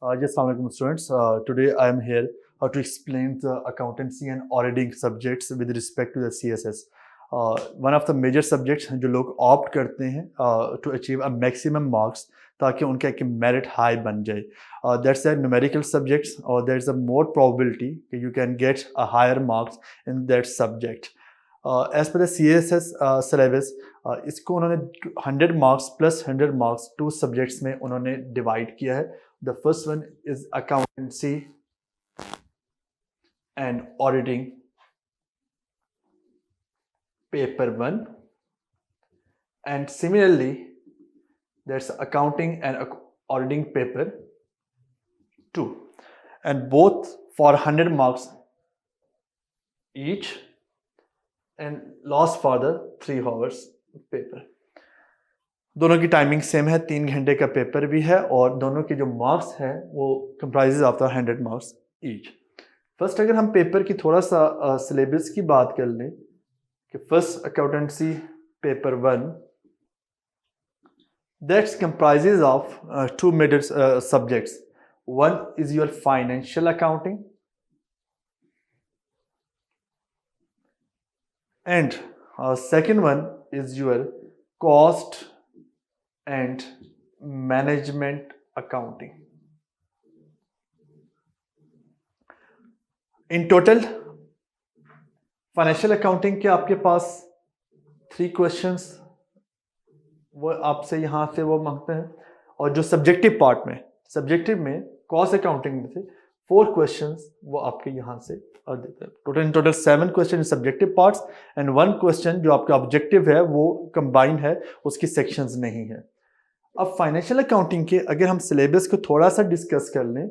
Yes, Assalamualaikum students. Today I am here to explain the accountancy and auditing subjects with respect to the CSS. One of the major subjects जो लोग opt करते हैं to achieve a maximum marks ताकि उनका एक merit high बन जाए. That's a numerical subjects or there's a more probability that you can get a higher marks in that subject. As per the CSS syllabus, इसको उन्होंने 100 marks plus 100 marks two subjects में उन्होंने divide किया है. The first one is accountancy and auditing paper 1, and similarly there's accounting and auditing paper 2, and both for 100 marks each and last for the 3 hours paper. दोनों की timing same है, 3 घंटे का paper भी है और दोनों के जो मार्क्स हैं वो comprises of the 100 marks each. First अगर हम पेपर की थोड़ा सा सिलेबस की बात कर लें कि first accountancy paper 1 that's comprises of 2 major subjects. One is your financial accounting and second one is your cost and management accounting. In total financial accounting के आपके पास 3 क्वेश्चंस वो आपसे यहाँ से वो मांगते हैं, और जो सब्जेक्टिव पार्ट में कॉस्ट अकाउंटिंग में से 4 क्वेश्चंस वो आपके यहाँ से देते हैं. Total 7 question subjective parts and 1 question जो आपका ऑब्जेक्टिव है वो कंबाइन है, उसकी सेक्शंस नहीं है. अब फाइनेंशियल अकाउंटिंग के अगर हम सिलेबस को थोड़ा सा डिस्कस कर लें,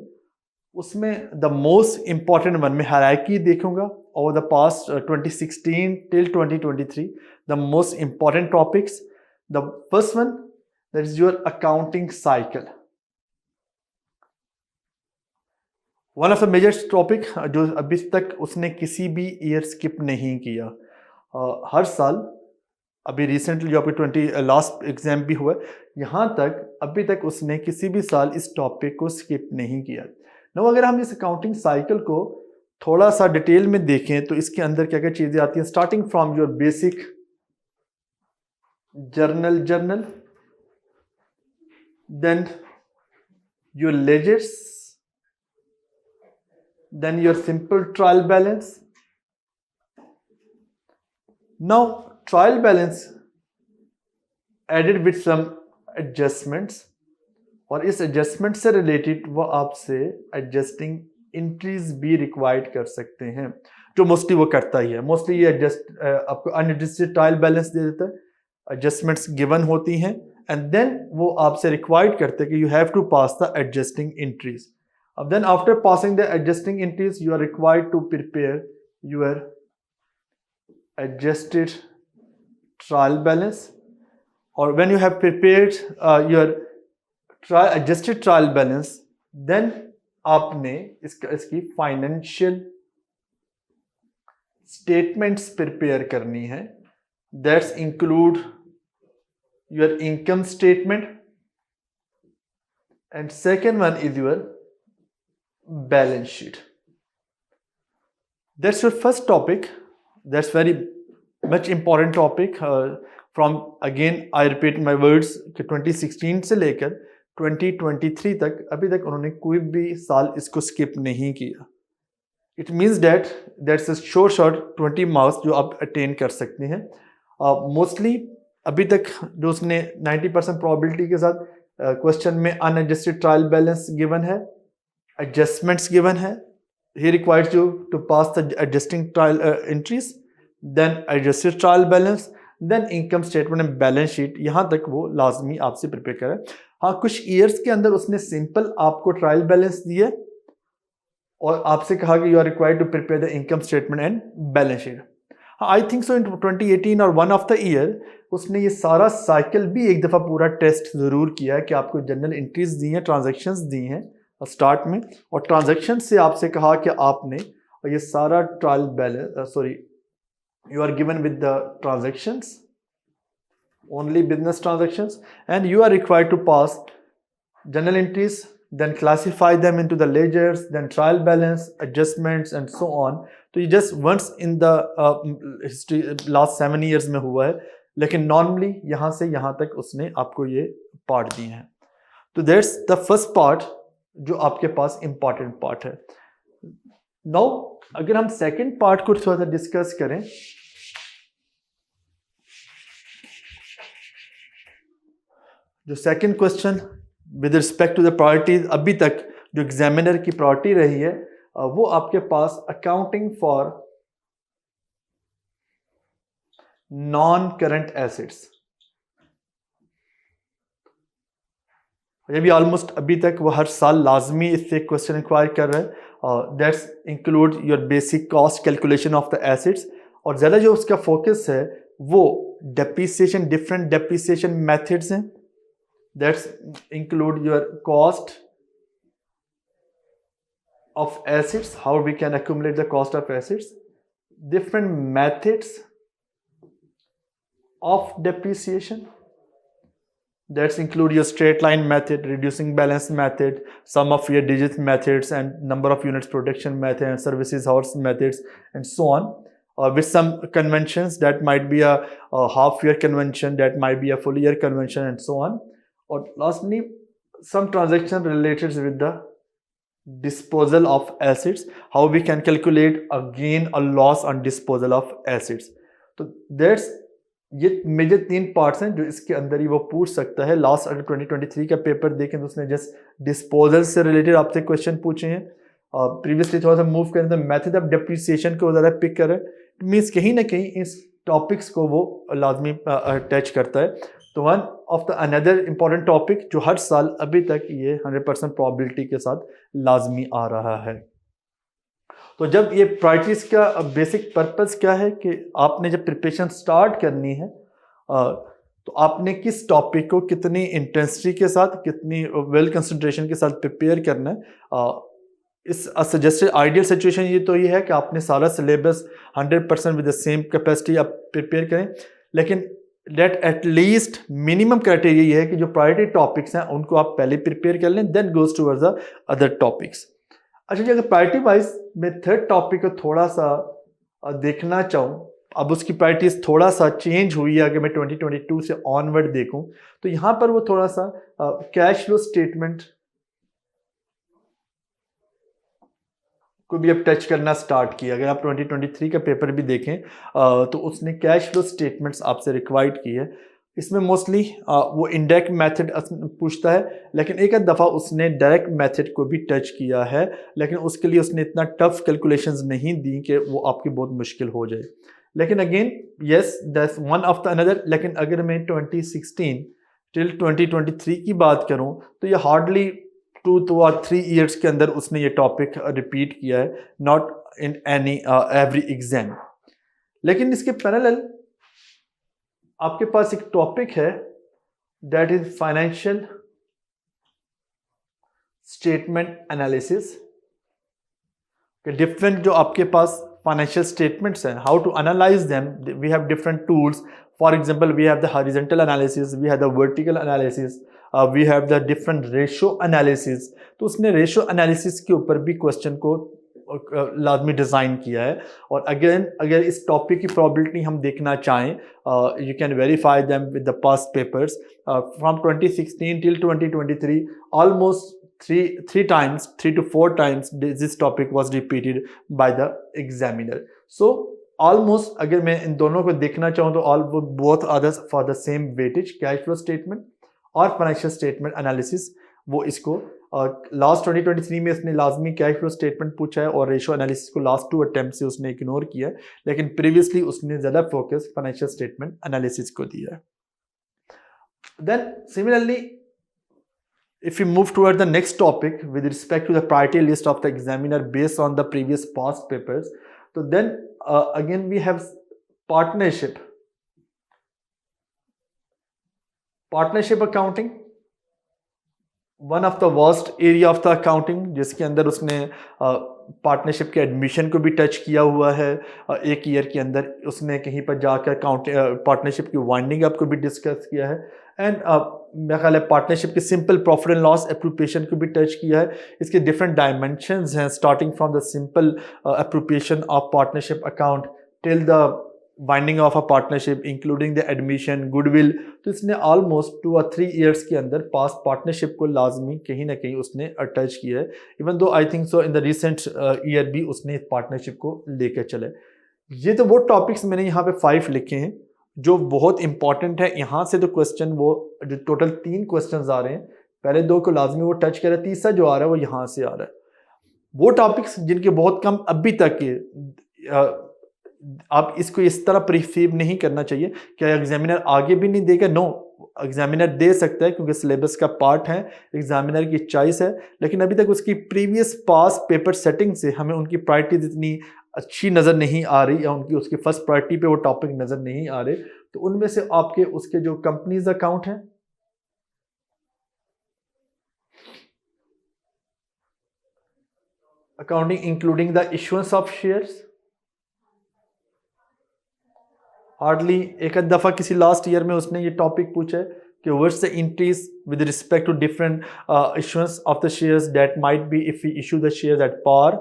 उसमें द मोस्ट इंपॉर्टेंट वन में हायरार्की देखूंगा over the past 2016 till 2023 the most important topics. The first one that is your accounting cycle. One of the major topic जो अभी तक उसने किसी भी ईयर स्किप नहीं किया. हर साल, अभी रिसेंटली जो आपके 20 लास्ट एग्जाम भी हुआ, यहाँ तक अभी तक उसने किसी भी साल इस टॉपिक को स्किप नहीं किया. नो, अगर हम इस अकाउंटिंग साइकिल को थोड़ा सा डिटेल में देखें तो इसके अंदर क्या क्या चीजें आती हैं, starting from your basic journal, then your ledgers, then your simple trial balance. Now trial balance added with some adjustments, और इस एडजस्टमेंट से रिलेटेड वो आपसे एडजस्टिंग इंट्रीज भी रिक्वायर्ड कर सकते हैं, जो मोस्टली वो करता ही है. मोस्टली ये एडजस्ट आपको अनएडजस्टेड ट्रायल बैलेंस दे देता है, एडजस्टमेंट्स गिवन होती हैं एंड देन वो आपसे रिक्वायर्ड करते हैं कि you have to pass the adjusting entries. Then after passing the adjusting entries, you are required to prepare your adjusted trial balance. Or when you have prepared your adjusted trial balance, then आपने इसकी financial statements prepare करनी है. That's include your income statement, and second one is your balance sheet. That's your first topic. That's very much important topic. From again I repeat my words कि 2016 से लेकर 2023 तक अभी तक उन्होंने कोई भी साल इसको स्किप नहीं किया. It means that that's a short 20 marks जो आप अटेन कर सकते हैं. मोस्टली अभी तक जो उसने 90% प्रोबेबिलिटी के साथ क्वेश्चन में अनएडजस्टेड ट्रायल बैलेंस गिवन है, adjustments given है, he requires you to pass the adjusting trial entries, then adjusted trial balance, then income statement and balance sheet. यहाँ तक वो लाजमी आपसे प्रिपेयर करें. हाँ, कुछ ईयर्स के अंदर उसने सिंपल आपको ट्रायल बैलेंस दिए और आपसे कहा कि you are required to prepare the income statement and balance sheet. I think so in 2018 और वन ऑफ द ईयर उसने ये सारा साइकिल भी एक दफ़ा पूरा टेस्ट ज़रूर किया है कि आपको जनरल एंट्रीज दी हैं, ट्रांजेक्शन्स दी हैं स्टार्ट में, और ट्रांजैक्शन से आपसे कहा कि आपने ये सारा trial balance you are given with the transactions, only business transactions, and you are required to pass journal entries, then classify them into the ledgers, then trial balance, adjustments and so on. तो ये just once in the history last 7 years में हुआ है, लेकिन normally यहाँ से यहाँ तक उसने आपको ये पार्ट दिए हैं. तो दैट्स द फर्स्ट पार्ट जो आपके पास इंपॉर्टेंट पार्ट है. नाउ अगर हम सेकंड पार्ट को थोड़ा सा डिस्कस करें, जो second question with respect to the priorities अभी तक जो एग्जामिनर की प्रायोरिटी रही है, वो आपके पास accounting for non current assets. ये भी ऑलमोस्ट अभी तक वो हर साल लाजमी इससे क्वेश्चन इंक्वायर कर रहा है. That's include your basic cost calculation of the assets, और ज़्यादा जो उसका फोकस है वो डेप्रिसिएशन, डिफरेंट डेप्रिसिएशन मेथड्स हैं. That's include your cost of assets, how we can accumulate the cost of assets, different methods of depreciation, that's include your straight line method, reducing balance method, sum of your digits methods, and number of units production method, and services hours methods, and so on, with some conventions that might be a half year convention, that might be a full year convention, and so on. Or lastly, some transaction related with the disposal of assets, how we can calculate a gain or loss on disposal of assets. तो that's ये major 3 parts हैं जो इसके अंदर ही वो पूछ सकता है. लास्ट अगर 2023 का पेपर देखें तो उसने जस्ट डिस्पोजल से रिलेटेड आपसे क्वेश्चन पूछे हैं. प्रीवियसली थोड़ा सा मूव करें तो मेथड ऑफ डेप्रिसिएशन को ज़्यादा पिक करें. इट मीन्स कहीं ना कहीं इस टॉपिक्स को वो लाजमी टच करता है. तो one of the another important topic जो हर साल अभी तक ये 100% प्रोबेबिलिटी के साथ लाजमी आ रहा है. तो जब ये प्रायोरिटीज का बेसिक पर्पस क्या है कि आपने जब प्रिपरेशन स्टार्ट करनी है तो आपने किस टॉपिक को कितनी इंटेंसिटी के साथ, कितनी वेल कंसंट्रेशन के साथ प्रिपेयर करना है. इस सजेस्टेड आइडियल सिचुएशन ये है कि आपने सारा syllabus 100% with the same capacity आप प्रिपेयर करें, लेकिन लेट एटलीस्ट मिनिमम क्राइटेरिया ये है कि जो प्रायोरिटी टॉपिक्स हैं उनको आप पहले प्रिपेयर कर लें, then goes towards the other topics. अच्छा जी, अगर प्रायोरिटी वाइज मैं थर्ड टॉपिक को थोड़ा सा देखना चाहूँ, अब उसकी प्रायोरिटीज थोड़ा सा चेंज हुई है. अगर मैं 2022 से ऑनवर्ड देखूँ तो यहाँ पर वो थोड़ा सा कैश फ्लो स्टेटमेंट को भी अब टच करना स्टार्ट किया. अगर आप 2023 का पेपर भी देखें तो उसने कैश फ्लो स्टेटमेंट्स आपसे रिक्वायर्ड की है. इसमें मोस्टली वो इनडायरेक्ट मेथड पूछता है, लेकिन एक दफ़ा उसने डायरेक्ट मेथड को भी टच किया है, लेकिन उसके लिए उसने इतना टफ कैलकुलेशंस नहीं दी कि वो आपकी बहुत मुश्किल हो जाए. लेकिन again yes that's one of the another. लेकिन अगर मैं 2016 टिल 2023 की बात करूं तो ये हार्डली 2 और 3 ईयर्स के अंदर उसने ये टॉपिक रिपीट किया है, not in any every exam. लेकिन इसके पैरेलल आपके पास एक टॉपिक है that is financial statement analysis. Different जो आपके पास फाइनेंशियल स्टेटमेंट्स हैं, how to analyse them, we have different tools. For example we have the horizontal analysis, we have the vertical analysis, we have the different ratio analysis. तो उसने ratio analysis के ऊपर भी question को लाजमी design किया है. और अगेन अगर इस टॉपिक की प्रोबेबिलिटी हम देखना चाहें, you can verify them with the past papers from 2016 till 2023 almost 3 to 4 times this topic was repeated by the examiner. So almost अगर मैं इन दोनों को देखना चाहूँ तो both others for the same weightage, cash flow statement और financial statement analysis. वो इसको लास्ट 2023 में इसने लाजमी कैश फ्लो स्टेटमेंट पूछा है और रेशो एनालिसिस को लास्ट 2 अटेम्प्ट से उसने इग्नोर किया है, लेकिन प्रीवियसली उसने ज़्यादा फोकस फाइनेंशियल स्टेटमेंट एनालिसिस को दिया है. Then similarly if you move toward the next topic with respect to the priority list of the examiner based on the previous past papers, so then again we have partnership accounting, one of the vast area of the accounting, जिसके अंदर उसने partnership के admission को भी touch किया हुआ है. एक ईयर के अंदर उसने कहीं पर जाकर पार्टनरशिप की वाइंडिंग अप को भी डिस्कस किया है. एंड मेरा ख्याल है पार्टनरशिप के simple profit and loss appropriation को भी टच किया है। इसके डिफरेंट डायमेंशंस हैं, starting from the simple appropriation of partnership account till the winding of a partnership including the admission, goodwill. तो इसने ऑलमोस्ट 2 और 3 ईयर्स के अंदर पास पार्टनरशिप को लाजमी कहीं ना कहीं उसने टच किया है। Even though I think so in the recent year भी उसने पार्टनरशिप को लेकर चले। ये तो वो टॉपिक्स मैंने यहाँ पे 5 लिखे हैं जो बहुत इंपॉर्टेंट है। यहाँ से तो क्वेश्चन वो जो टोटल 3 क्वेश्चन आ रहे हैं, पहले 2 को लाजमी वो टच कर रहा है, तीसरा जो आ रहा है वो यहाँ से आ रहा है। वो टॉपिक्स जिनके बहुत कम अभी तक के आप इसको इस तरह परसीव नहीं करना चाहिए कि एग्जामिनर आगे भी नहीं देगा। नो, एग्जामिनर दे सकता है क्योंकि सिलेबस का पार्ट है, एग्जामिनर की चॉइस है, लेकिन अभी तक उसकी प्रीवियस पास पेपर सेटिंग से हमें उनकी प्रायोरिटीज इतनी अच्छी नज़र नहीं आ रही या उनकी उसकी फर्स्ट प्रायोरिटी पे वो टॉपिक नज़र नहीं आ रहे। तो उनमें से आपके उसके जो कंपनीज अकाउंट हैं, accounting including the issuance of shares, hardly एक आध दफ़ा किसी लास्ट ईयर में उसने ये टॉपिक पूछा है कि what's the increase with respect to different issuance of the shares that might be if we issue the shares at par,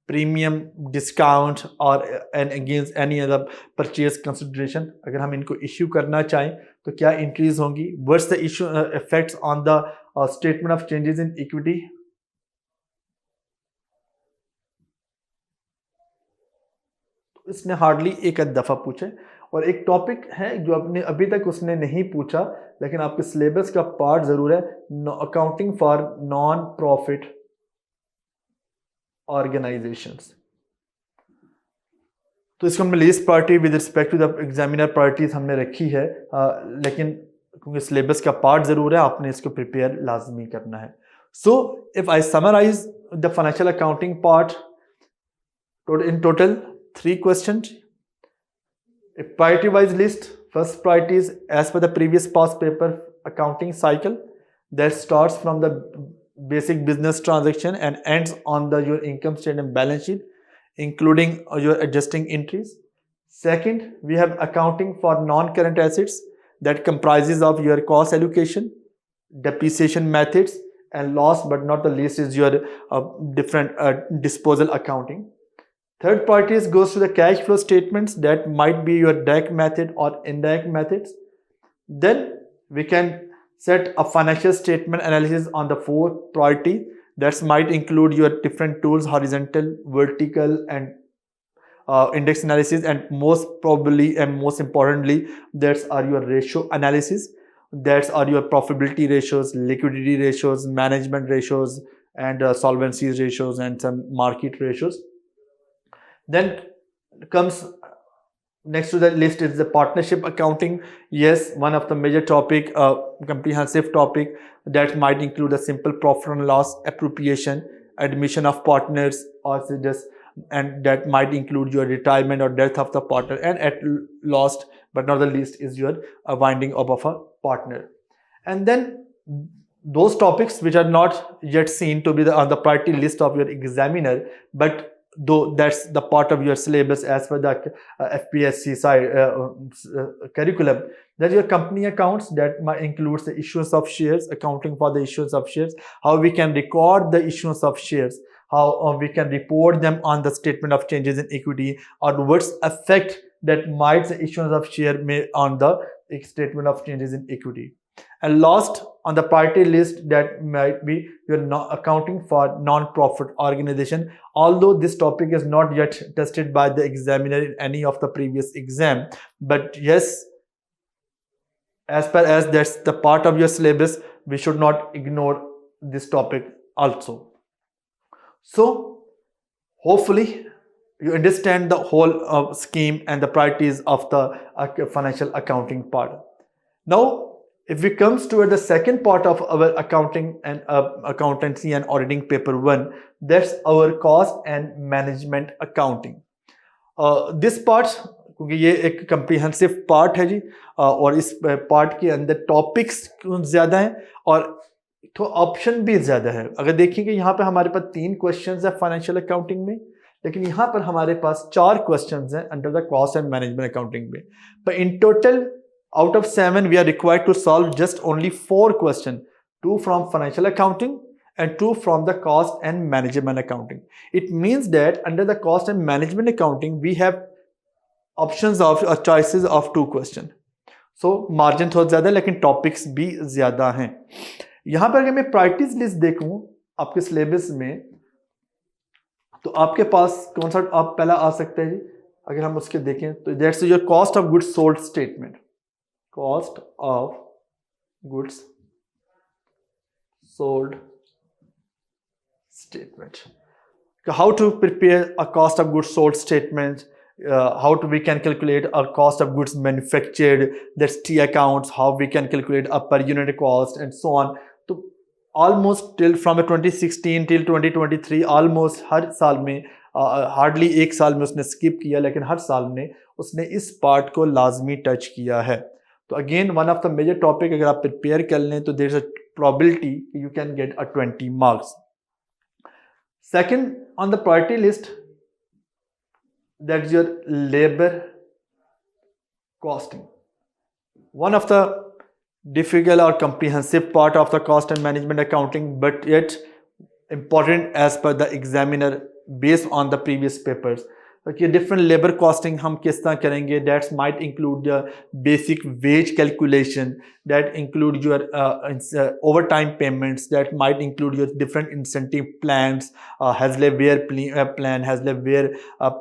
premium, discount और and against any other purchase consideration. अगर हम इनको इश्यू करना चाहें तो क्या इंक्रीज होंगी, what's the issue effects on the statement of changes in equity. इसने हार्डली एक आध दफ़ा पूछे। और एक टॉपिक है जो अपने अभी तक उसने नहीं पूछा लेकिन आपके सिलेबस का पार्ट ज़रूर है, accounting for non profit organisations. तो इसको हमने least priority with respect to the examiner priorities हमने रखी है, लेकिन क्योंकि सिलेबस का पार्ट ज़रूर है, आपने इसको प्रिपेयर लाजमी करना है। So if I summarise the financial accounting part, in total 3 questions. A priority wise list. First priority is as per the previous past paper accounting cycle that starts from the basic business transaction and ends on the your income statement balance sheet including your adjusting entries. Second, we have accounting for non-current assets that comprises of your cost allocation, depreciation methods, and last but not the least is your different disposal accounting. Third parties goes to the cash flow statements that might be your direct method or indirect methods. Then we can set a financial statement analysis on the fourth priority that might include your different tools, horizontal, vertical, and index analysis, and most probably and most importantly that's are your ratio analysis, that's are your profitability ratios, liquidity ratios, management ratios, and solvency ratios, and some market ratios. Then comes next to the list is the partnership accounting. Yes, one of the major topic, comprehensive topic that might include a simple profit and loss, appropriation, admission of partners, or just, and that might include your retirement or death of the partner, and at last but not the least is your winding up of a partner. And then those topics which are not yet seen to be on the priority list of your examiner, but though that's the part of your syllabus as per the FPSC side curriculum, that your company accounts that might includes the issuance of shares, accounting for the issuance of shares, how we can record the issuance of shares, how we can report them on the statement of changes in equity, or what's effect that might the issuance of share may on the statement of changes in equity. And last on the priority list that might be your accounting for non-profit organization. Although this topic is not yet tested by the examiner in any of the previous exam, but yes, as far as that's the part of your syllabus, we should not ignore this topic also. So hopefully you understand the whole scheme and the priorities of the financial accounting part. Now if we comes to the second part of our accounting and accountancy and auditing paper 1, that's our cost and management accounting. This part क्योंकि ये एक comprehensive part है जी, और इस part के अंदर topics ज़्यादा हैं और तो ऑप्शन भी ज़्यादा है। अगर देखेंगे यहाँ पे हमारे पास 3 क्वेश्चंस है फाइनेंशियल अकाउंटिंग में, लेकिन यहाँ पर हमारे पास 4 क्वेश्चंस हैं under the cost and management accounting में। पर in total out of 7 we are required to solve just only 4 questions, 2 from financial accounting and 2 from the cost and management accounting. It means that under the cost and management accounting we have options of choices of 2 questions. So margin थोड़ा ज़्यादा लेकिन topics भी ज़्यादा हैं. यहाँ पर अगर मैं प्रायोरिटीज लिस्ट देखूं आपके सिलेबस में तो आपके पास कौन सा आप पहला आ सकता है जी. अगर हम उसके देखें तो that's your cost of goods sold statement. Cost of goods sold statement. How to prepare a cost of goods sold statement, how we can calculate a cost of goods manufactured, that's T accounts, how we can calculate a per unit cost and so on. तो almost till from 2016 till 2023 almost हर साल में hardly एक साल में उसने skip किया लेकिन हर साल में उसने इस पार्ट को लाजमी टच किया है. तो again one of the major topic अगर आप प्रिपेयर कर लें तो there is a probability you can get a 20 marks. Second on the priority list, that's your labor costing. One of the difficult or comprehensive part of the cost and management accounting, but yet important as per the examiner based on the previous papers. Okay, different labor costing हम किस तरह करेंगे. That might include the basic wage calculation, that include your overtime payments, that might include your different incentive plans, Hasle Wear plan, Hasle Wear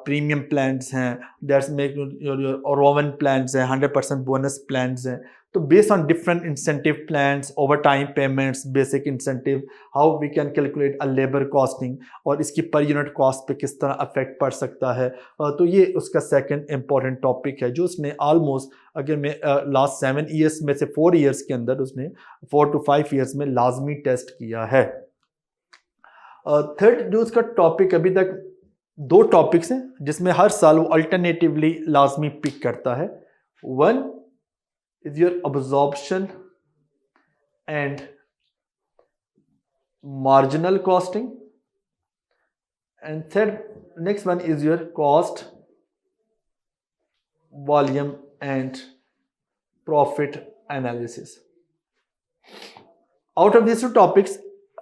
premium plans हैं, that's make your Rowan plans हैं, 100% bonus plans हैं. तो based on different incentive plans, overtime payments, basic incentive, how we can calculate a labor costing और इसकी per unit cost पे किस तरह affect पड़ सकता है. तो ये उसका second important topic है जो उसने almost अगर मैं last 7 years में से 4 years के अंदर उसने 4 to 5 years में लाजमी टेस्ट किया है. थर्ड जो उसका टॉपिक अभी तक 2 टॉपिक्स हैं जिसमें हर साल वो अल्टरनेटिवली लाजमी पिक करता है. One is your absorption and marginal costing, and third next one is your cost, volume and profit analysis. Out of these 2 topics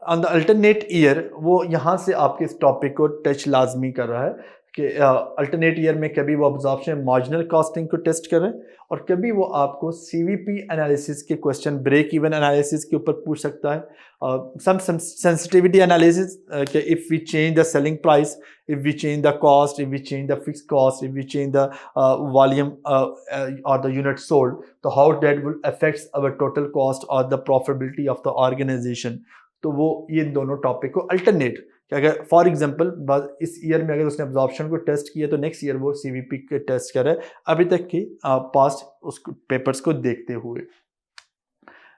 on the alternate year वो यहाँ से आपके इस टॉपिक को टच लाजमी कर रहा है कि अल्टरनेट ईयर में कभी वो अब्जॉर्प्शन मार्जिनल कॉस्टिंग को टेस्ट कर रहे हैं और कभी वो आपको सीवीपी एनालिसिस के क्वेश्चन ब्रेक इवन एनालिसिस के ऊपर पूछ सकता है. सम सेंसिटिविटी एनालिसिस कि if we change the selling price, if we change the cost, if we change the fix cost, if we change the volume और the unit sold, तो how that will affects our total cost और the profitability of the organisation. तो वो ये दोनों topic को alternate कि अगर फॉर एग्जांपल इस ईयर में अगर उसने अब्जॉर्प्शन को टेस्ट किया तो नेक्स्ट ईयर वो सीवीपी के टेस्ट करे अभी तक की पास्ट उस पेपर्स को देखते हुए.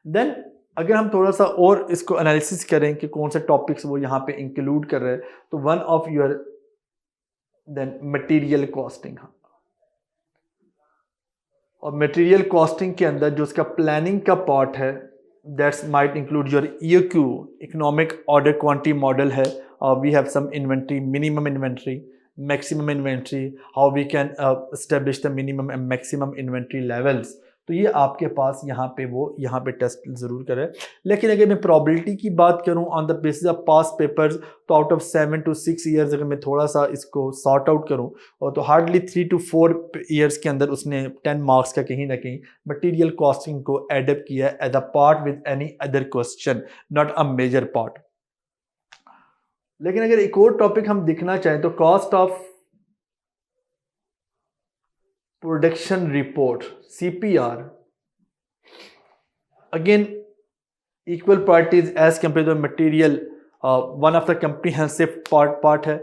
देन अगर हम थोड़ा सा और इसको एनालिसिस करें कि कौन से टॉपिक्स वो यहाँ पे इंक्लूड कर रहे हैं तो one of your then material costing. और मटेरियल कॉस्टिंग के अंदर जो उसका प्लानिंग का पार्ट है that might include your EOQ, economic order quantity model है. We have some inventory, minimum inventory, maximum inventory, how we can establish the minimum and maximum inventory levels. तो ये आपके पास यहाँ पे वो यहाँ पे टेस्ट ज़रूर करें. लेकिन अगर मैं प्रोबेबिलिटी की बात करूँ on the basis of past papers तो आउट ऑफ 7 to 6 years अगर मैं थोड़ा सा इसको सॉर्ट आउट करूँ और तो हार्डली 3 to 4 years के अंदर उसने 10 मार्क्स का कहीं ना कहीं मटीरियल कॉस्टिंग को एडप्ट किया as a part with any other question, not a major part. लेकिन अगर एक और टॉपिक हम देखना चाहें तो cost of production report CPR, again equal priorities as compared to material, one of the comprehensive part है.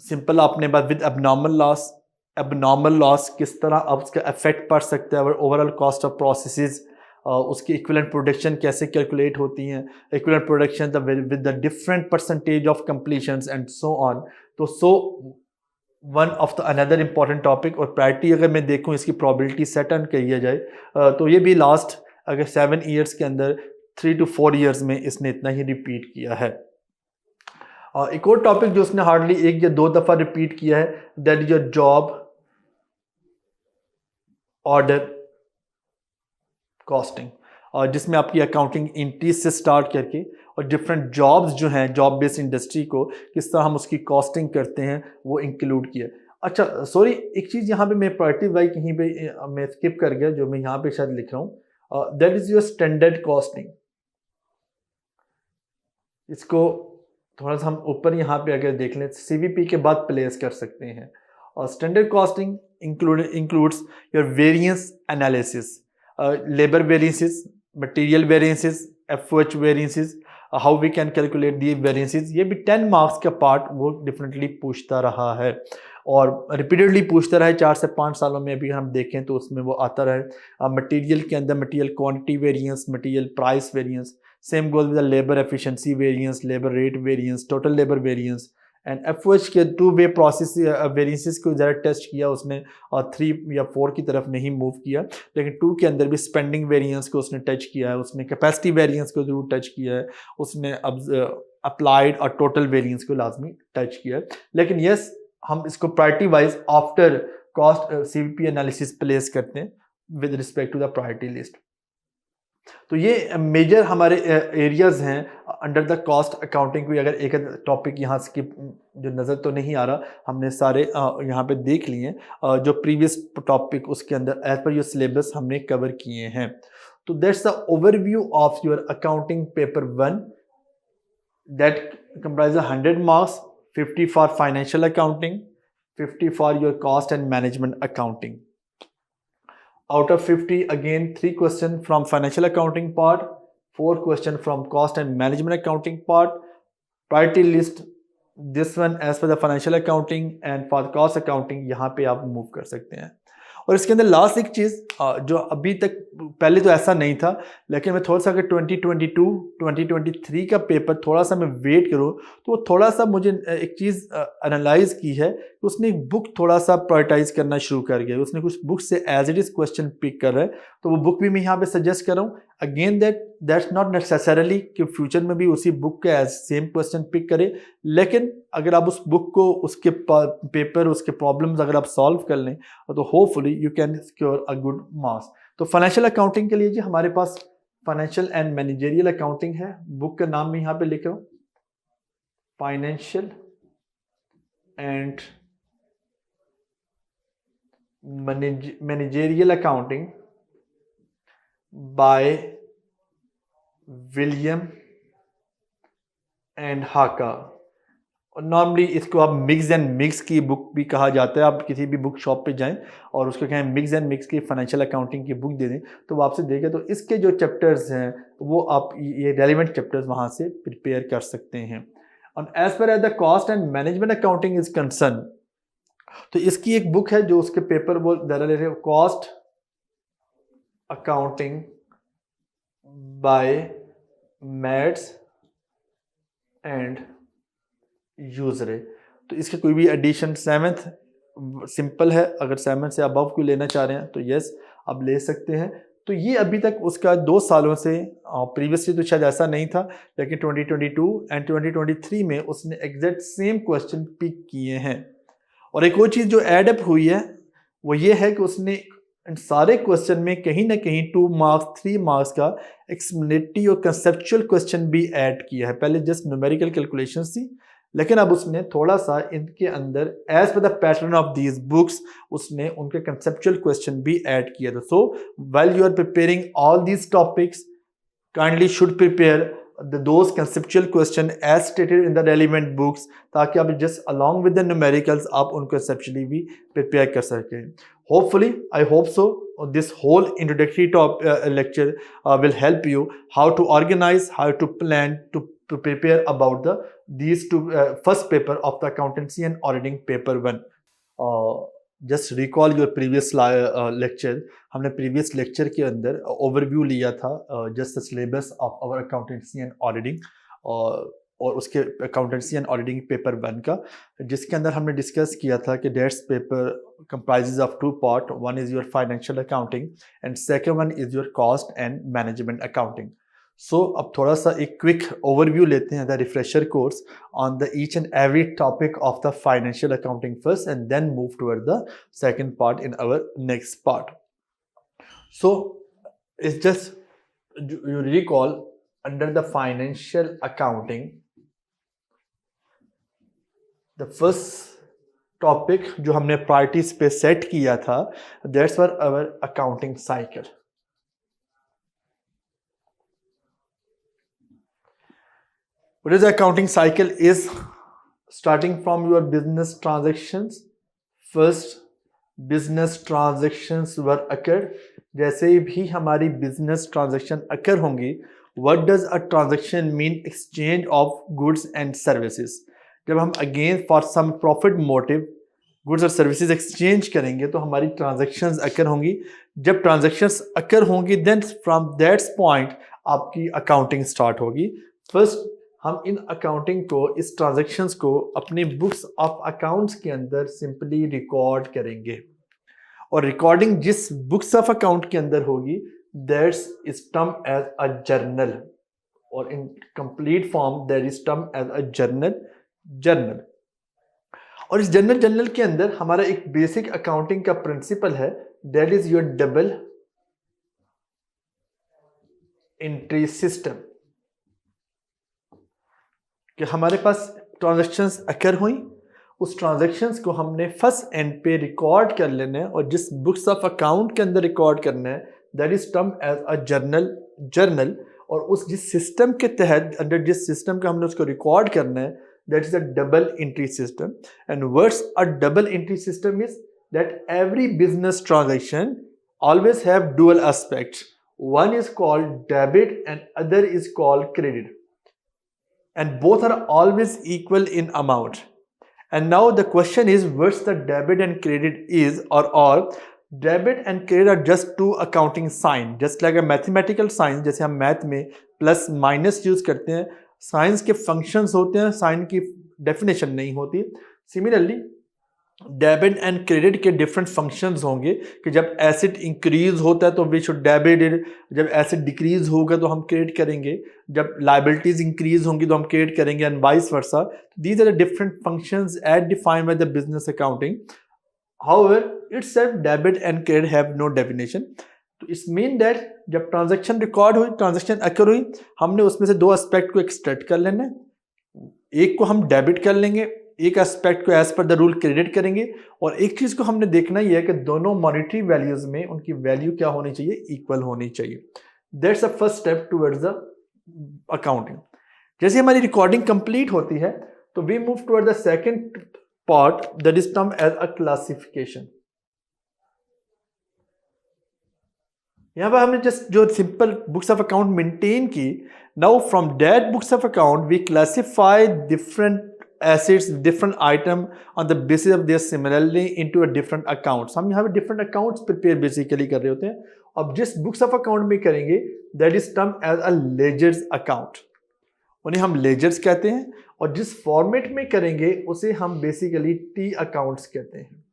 सिंपल आपने बात विद abnormal loss किस तरह अब उसका इफेक्ट पड़ सकता है ओवरऑल कॉस्ट ऑफ प्रोसेसेस, उसकी इक्विवेलेंट प्रोडक्शन कैसे कैलकुलेट होती हैं, equivalent production with the different percentage of completions and so on. तो one of the another important topic और प्रायोरिटी अगर मैं देखूं इसकी प्रोबेबिलिटी सेट ऑन किया जाए तो ये भी लास्ट अगर 7 years के अंदर 3 to 4 years में इसने इतना ही रिपीट किया है. एक और टॉपिक जो उसने हार्डली 1 या 2 दफ़ा रिपीट किया है that is your job order costing, और जिसमें आपकी अकाउंटिंग एंट्रीज से स्टार्ट करके और डिफरेंट जॉब्स जो हैं, जॉब बेस्ड इंडस्ट्री को किस तरह हम उसकी कॉस्टिंग करते हैं वो इंक्लूड किया। अच्छा सॉरी, एक चीज़ यहाँ पे मैं प्रायोरिटी वाइज कहीं पे मैं स्किप कर गया, जो मैं यहाँ पे शायद लिख रहा हूँ, that is your standard costing. इसको थोड़ा सा हम ऊपर यहाँ पे अगर देख लें, सीवीपी के बाद प्लेस कर सकते हैं। और standard costing includes your variance analysis, labour variances, material variances, FOH variances, how we can calculate the variances. ये भी 10 मार्क्स का पार्ट वो डिफरेंटली पूछता रहा है और रिपीटेडली पूछता रहा है 4 से 5 सालों में। अभी हम देखें तो उसमें वो आता रहे। मटेरियल के अंदर material quantity variance, material price variance, same goes with the labor efficiency variance, labor rate variance, total labor variance, and FOH के टू वे प्रोसेस वेरिएंसेस को ज़्यादा टेस्ट किया उसने, और 3 या 4 की तरफ नहीं मूव किया, लेकिन 2 के अंदर भी स्पेंडिंग वेरिएंस को उसने टच किया है, उसने कैपेसिटी वेरिएंस को जरूर टच किया है, उसने अप्लाइड और टोटल वेरिएंस को लाजमी टच किया है। लेकिन यस, हम इसको priority wise after cost CVP analysis place करते हैं with respect to the priority list. तो ये मेजर हमारे एरियाज हैं अंडर द कॉस्ट अकाउंटिंग। कोई अगर एक टॉपिक यहाँ स्किप जो नज़र तो नहीं आ रहा, हमने सारे यहाँ पे देख लिए जो प्रीवियस टॉपिक उसके अंदर एज पर योर सिलेबस हमने कवर किए हैं। तो that's the overview of your accounting paper 1 that comprise 100 marks, 50 for financial accounting, 50 for your cost and management accounting. Out of 50, again 3 questions from financial accounting part, 4 questions from cost and management accounting part. Priority list, this one as per the financial accounting, and for cost accounting यहाँ पे आप move कर सकते हैं। और इसके अंदर last एक चीज़ जो अभी तक पहले तो ऐसा नहीं था, लेकिन मैं थोड़ा सा अगर 2022 2023 का पेपर थोड़ा सा मैं वेट करूँ तो वो थोड़ा सा मुझे एक चीज़ एनालाइज की है कि उसने एक बुक थोड़ा सा प्रायोरिटाइज करना शुरू कर गया। उसने कुछ बुक से as it is question pick कर रहा है, तो वो बुक भी मैं यहाँ पे सजेस्ट कर रहा हूँ। अगेन दैट्स नॉट नेसेसरली कि फ्यूचर में भी उसी बुक के एज सेम क्वेश्चन पिक करें, लेकिन अगर आप उस बुक को उसके पेपर उसके प्रॉब्लम्स अगर आप सॉल्व कर लें तो hopefully you can secure a good marks. तो फाइनेंशियल अकाउंटिंग के लिए जी हमारे पास फाइनेंशियल एंड मैनेजरियल अकाउंटिंग है, बुक का नाम मैं यहाँ पे लिख रहा हूँ, financial and managerial accounting by William and हाका। और नॉर्मली इसको आप मिक्स एंड मिक्स की बुक भी कहा जाता है। आप किसी भी बुक शॉप पे जाएं और उसको कहें मिक्स एंड मिक्स की फाइनेंशियल अकाउंटिंग की बुक दे दें तो वो आपसे देगा, तो इसके जो चैप्टर्स हैं वो आप ये रेलिवेंट चैप्टर्स वहाँ से प्रिपेयर कर सकते हैं। और as per as the cost and management accounting is concern, तो इसकी एक बुक है जो उसके पेपर वो दे कॉस्ट अकाउंटिंग बाय मैड्स एंड यूजरे। तो इसके कोई भी एडिशन 7th सिंपल है, अगर 7th से अबव कोई लेना चाह रहे हैं तो यस आप ले सकते हैं। तो ये अभी तक उसका 2 सालों से, प्रीवियसली तो शायद ऐसा नहीं था, लेकिन 2022 एंड 2023 में उसने एग्जैक्ट सेम क्वेश्चन पिक किए हैं। और एक और चीज़ जो एड अप हुई है वो ये है कि उसने इन सारे क्वेश्चन में कहीं ना कहीं 2 मार्क्स 3 मार्क्स का एक्सप्लेनेटरी और कंसेप्चुअल क्वेश्चन भी ऐड किया है। पहले जस्ट न्यूमेरिकल कैलकुलेशंस थी, लेकिन अब उसने थोड़ा सा इनके अंदर as per the pattern of these books उसने उनके कंसेप्चुअल क्वेश्चन भी ऐड किया था। So while you are preparing all these topics, kindly should prepare those conceptual question as stated in the relevant books, ताकि आप just along with the numericals आप उनको conceptually भी prepare कर सकें। Hopefully, I hope so, this whole introductory lecture will help you how to organize, how to plan, to prepare about these two first paper of the accountancy and auditing paper 1. Just recall your previous lecture. हमने previous lecture के अंदर overview लिया था just the syllabus of our accountancy and auditing और उसके accountancy and auditing paper 1 का, जिसके अंदर हमने डिस्कस किया था कि that's paper comprises of 2 part, one is your financial accounting and second one is your cost and management accounting. So अब थोड़ा सा एक क्विक ओवरव्यू लेते हैं the refresher course on the each and every topic of the financial accounting first and then move toward the second part in our next part. So is just you recall under the financial accounting the first topic जो हमने priorities पे set किया था, that's were our accounting cycle. What is the accounting cycle is starting from your business transactions. First business transactions were occurred. जैसे भी हमारी business transaction occur होंगी, what does a transaction mean? Exchange of goods and services. जब हम again for some profit motive goods और services exchange करेंगे तो हमारी ट्रांजैक्शंस अकर होंगी. जब ट्रांजैक्शंस अकर होंगी देन फ्रॉम दैट्स पॉइंट आपकी अकाउंटिंग स्टार्ट होगी. फर्स्ट हम इन अकाउंटिंग को, इस ट्रांजैक्शंस को अपनी बुक्स ऑफ अकाउंट्स के अंदर सिंपली रिकॉर्ड करेंगे और रिकॉर्डिंग जिस बुक्स ऑफ अकाउंट के अंदर होगी that's is term as a journal और in complete form that is term as a journal. और इस जर्नल के अंदर हमारा एक बेसिक अकाउंटिंग का प्रिंसिपल है, that is your double entry system. कि हमारे पास ट्रांजैक्शंस अकर हुई, उस ट्रांजैक्शंस को हमने फर्स्ट एंड पे रिकॉर्ड कर लेना है और जिस बुक्स ऑफ अकाउंट के अंदर रिकॉर्ड करना है that is term as a journal. और उस जिस सिस्टम के तहत, अंडर जिस सिस्टम का हमने उसको रिकॉर्ड करना है, that is a double entry system. And what's a double entry system is that every business transaction always have dual aspects. One is called debit and other is called credit, and both are always equal in amount. And now the question is what's the debit and credit is, or debit and credit are just two accounting sign, just like a mathematical sign. जैसे हम math में plus minus use करते हैं, science के functions होते हैं, sign की definition नहीं होती. सिमिलरली डेबिट एंड क्रेडिट के डिफरेंट फंक्शंस होंगे कि जब एसेट इंक्रीज होता है तो वी शुड डेबिट इट, जब एसेट डिक्रीज होगा तो हम क्रेडिट करेंगे, जब लायबिलिटीज इंक्रीज होंगी तो हम क्रेडिट करेंगे and vice versa. These are the different functions as defined by the business accounting. However itself debit and credit have no definition. तो इट्स मीन दैट जब ट्रांजैक्शन रिकॉर्ड हुई, transaction occur हुई, हमने उसमें से दो एस्पेक्ट को एक्सट्रैक्ट कर लेना है. एक को हम डेबिट कर लेंगे, एक एस्पेक्ट को as per the rule credit करेंगे. और एक चीज को हमने देखना ही है कि दोनों मॉनेटरी वैल्यूज में उनकी वैल्यू क्या होनी चाहिए, इक्वल होनी चाहिए. That's the first step towards the accounting. जैसे हमारी रिकॉर्डिंग कंप्लीट होती है तो we move toward the second part that is term as a classification. यहाँ पर हमने जस्ट जो simple books of account maintain की, now from that books of account we classify different assets, different item on the basis of their similarly into a different accounts. हम यहाँ पे different accounts prepare basically कर रहे होते हैं. अब जिस books of account में करेंगे that is termed as a ledgers account. उन्हें हम ledgers कहते हैं और जिस format में करेंगे उसे हम basically T accounts कहते हैं.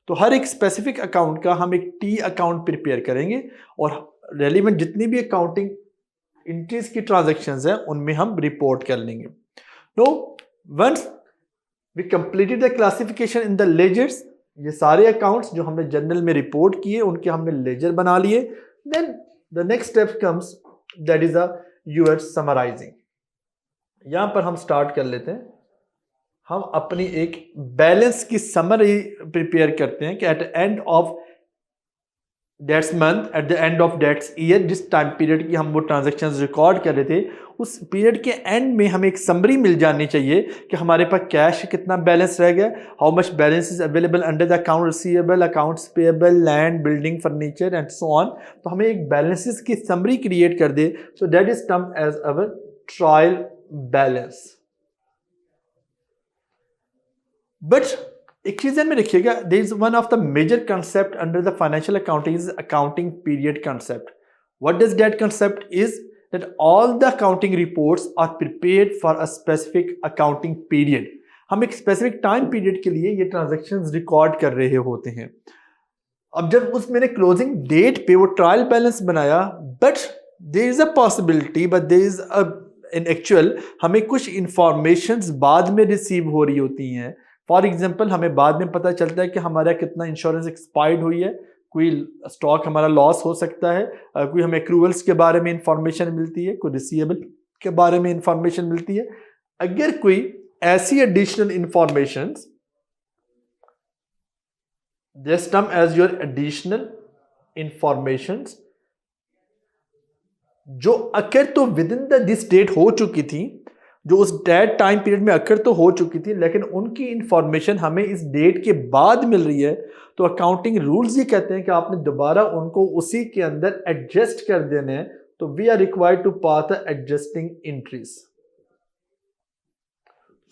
तो हर एक specific account का हम एक T account prepare करेंगे और relevant जितनी भी accounting entries की transactions हैं उनमें हम report कर लेंगे. तो once we completed the classification in the ledgers, ये सारे अकाउंट्स जो हमने जर्नल में रिपोर्ट किए उनके हमने लेजर बना लिए. then the next step comes that is a your summarizing. यहां पर हम स्टार्ट कर लेते हैं. हम अपनी एक बैलेंस की समरी प्रिपेयर करते हैं कि at the end of that's month, at the end of that's year, जिस टाइम पीरियड की हम वो ट्रांजैक्शंस रिकॉर्ड कर रहे थे, उस पीरियड के एंड में हमें एक समरी मिल जानी चाहिए कि हमारे पास कैश कितना बैलेंस रह गया, how much balance is available under the account receivable, accounts payable, land, building, furniture and so on. तो हमें एक बैलेंसेस की समरी क्रिएट कर दे. So that is term as our trial balance. But एक चीज में रखिएगा, there is one of the major concept under the financial accounting is accounting period concept. What does that concept is that all the accounting reports are prepared for a specific accounting period. हम एक specific time period के लिए ये transactions record कर रहे होते हैं. अब जब उस मैंने closing date पे वो trial balance बनाया, but there is a possibility, but there is a in actual हमें कुछ informations बाद में receive हो रही होती हैं. For example, हमें बाद में पता चलता है कि हमारा कितना इंश्योरेंस एक्सपायर्ड हुई है, कोई स्टॉक हमारा लॉस हो सकता है, कोई हमें एक्रूवल्स के बारे में इंफॉर्मेशन मिलती है, कोई रिसीवेबल के बारे में इंफॉर्मेशन मिलती है। अगर कोई ऐसी additional information, this term as your additional informations, जो अकर तो विद इन दिस डेट हो चुकी थी, जो उस डेट टाइम पीरियड में अकर तो हो चुकी थी, लेकिन उनकी इंफॉर्मेशन हमें इस डेट के बाद मिल रही है, तो अकाउंटिंग रूल्स ये कहते हैं कि आपने दोबारा उनको उसी के अंदर एडजस्ट कर देने हैं। तो we are required to pass the adjusting entries.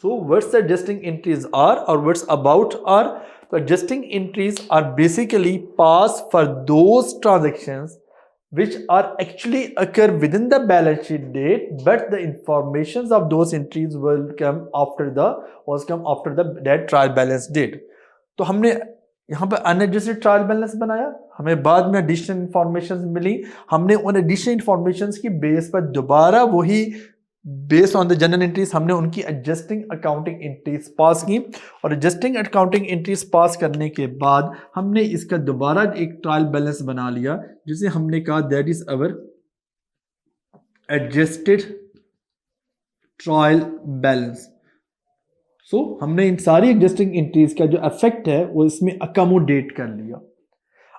So what's adjusting entries are और व्हाट्स अबाउट आर? तो adjusting entries are basically pass for those transactions which are actually occur within the balance sheet date, but the informations of those entries will come after the that trial balance date. तो हमने यहाँ पर unadjusted trial balance बनाया, हमें बाद में additional information मिली, हमने उन एडिशनल इंफॉर्मेशन की बेस पर दोबारा वही based on the general entries हमने उनकी एडजस्टिंग अकाउंटिंग एंट्रीज पास की, और एडजस्टिंग अकाउंटिंग एंट्रीज पास करने के बाद हमने इसका दोबारा एक ट्रायल बैलेंस बना लिया, जिसे हमने कहा that is our adjusted trial balance. So हमने इन सारी एडजस्टिंग एंट्रीज का जो इफेक्ट है वो इसमें अकोमोडेट कर लिया।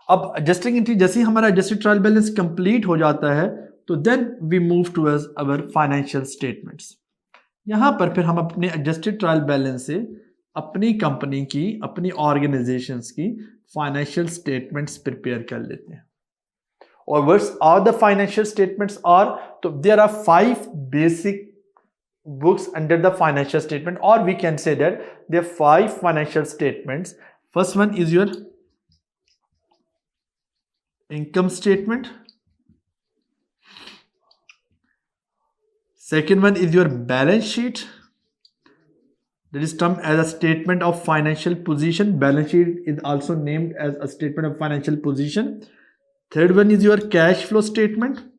अब एडजस्टिंग एंट्री जैसे ही हमारा एडजस्टेड ट्रायल बैलेंस कंप्लीट हो जाता है, तो then we move towards our financial statements. यहाँ पर फिर हम अपने एडजस्टेड ट्रायल बैलेंस से अपनी कंपनी की, अपनी ऑर्गेनाइजेशंस की फाइनेंशियल स्टेटमेंट्स प्रिपेयर कर लेते हैं। और what's are the financial statements are? तो there are 5 basic books under the financial statement, or we can say that there are 5 financial statements. First one is your income statement. Second one is your balance sheet. That is termed as a statement of financial position. Balance sheet is also named as a statement of financial position. Third one is your cash flow statement.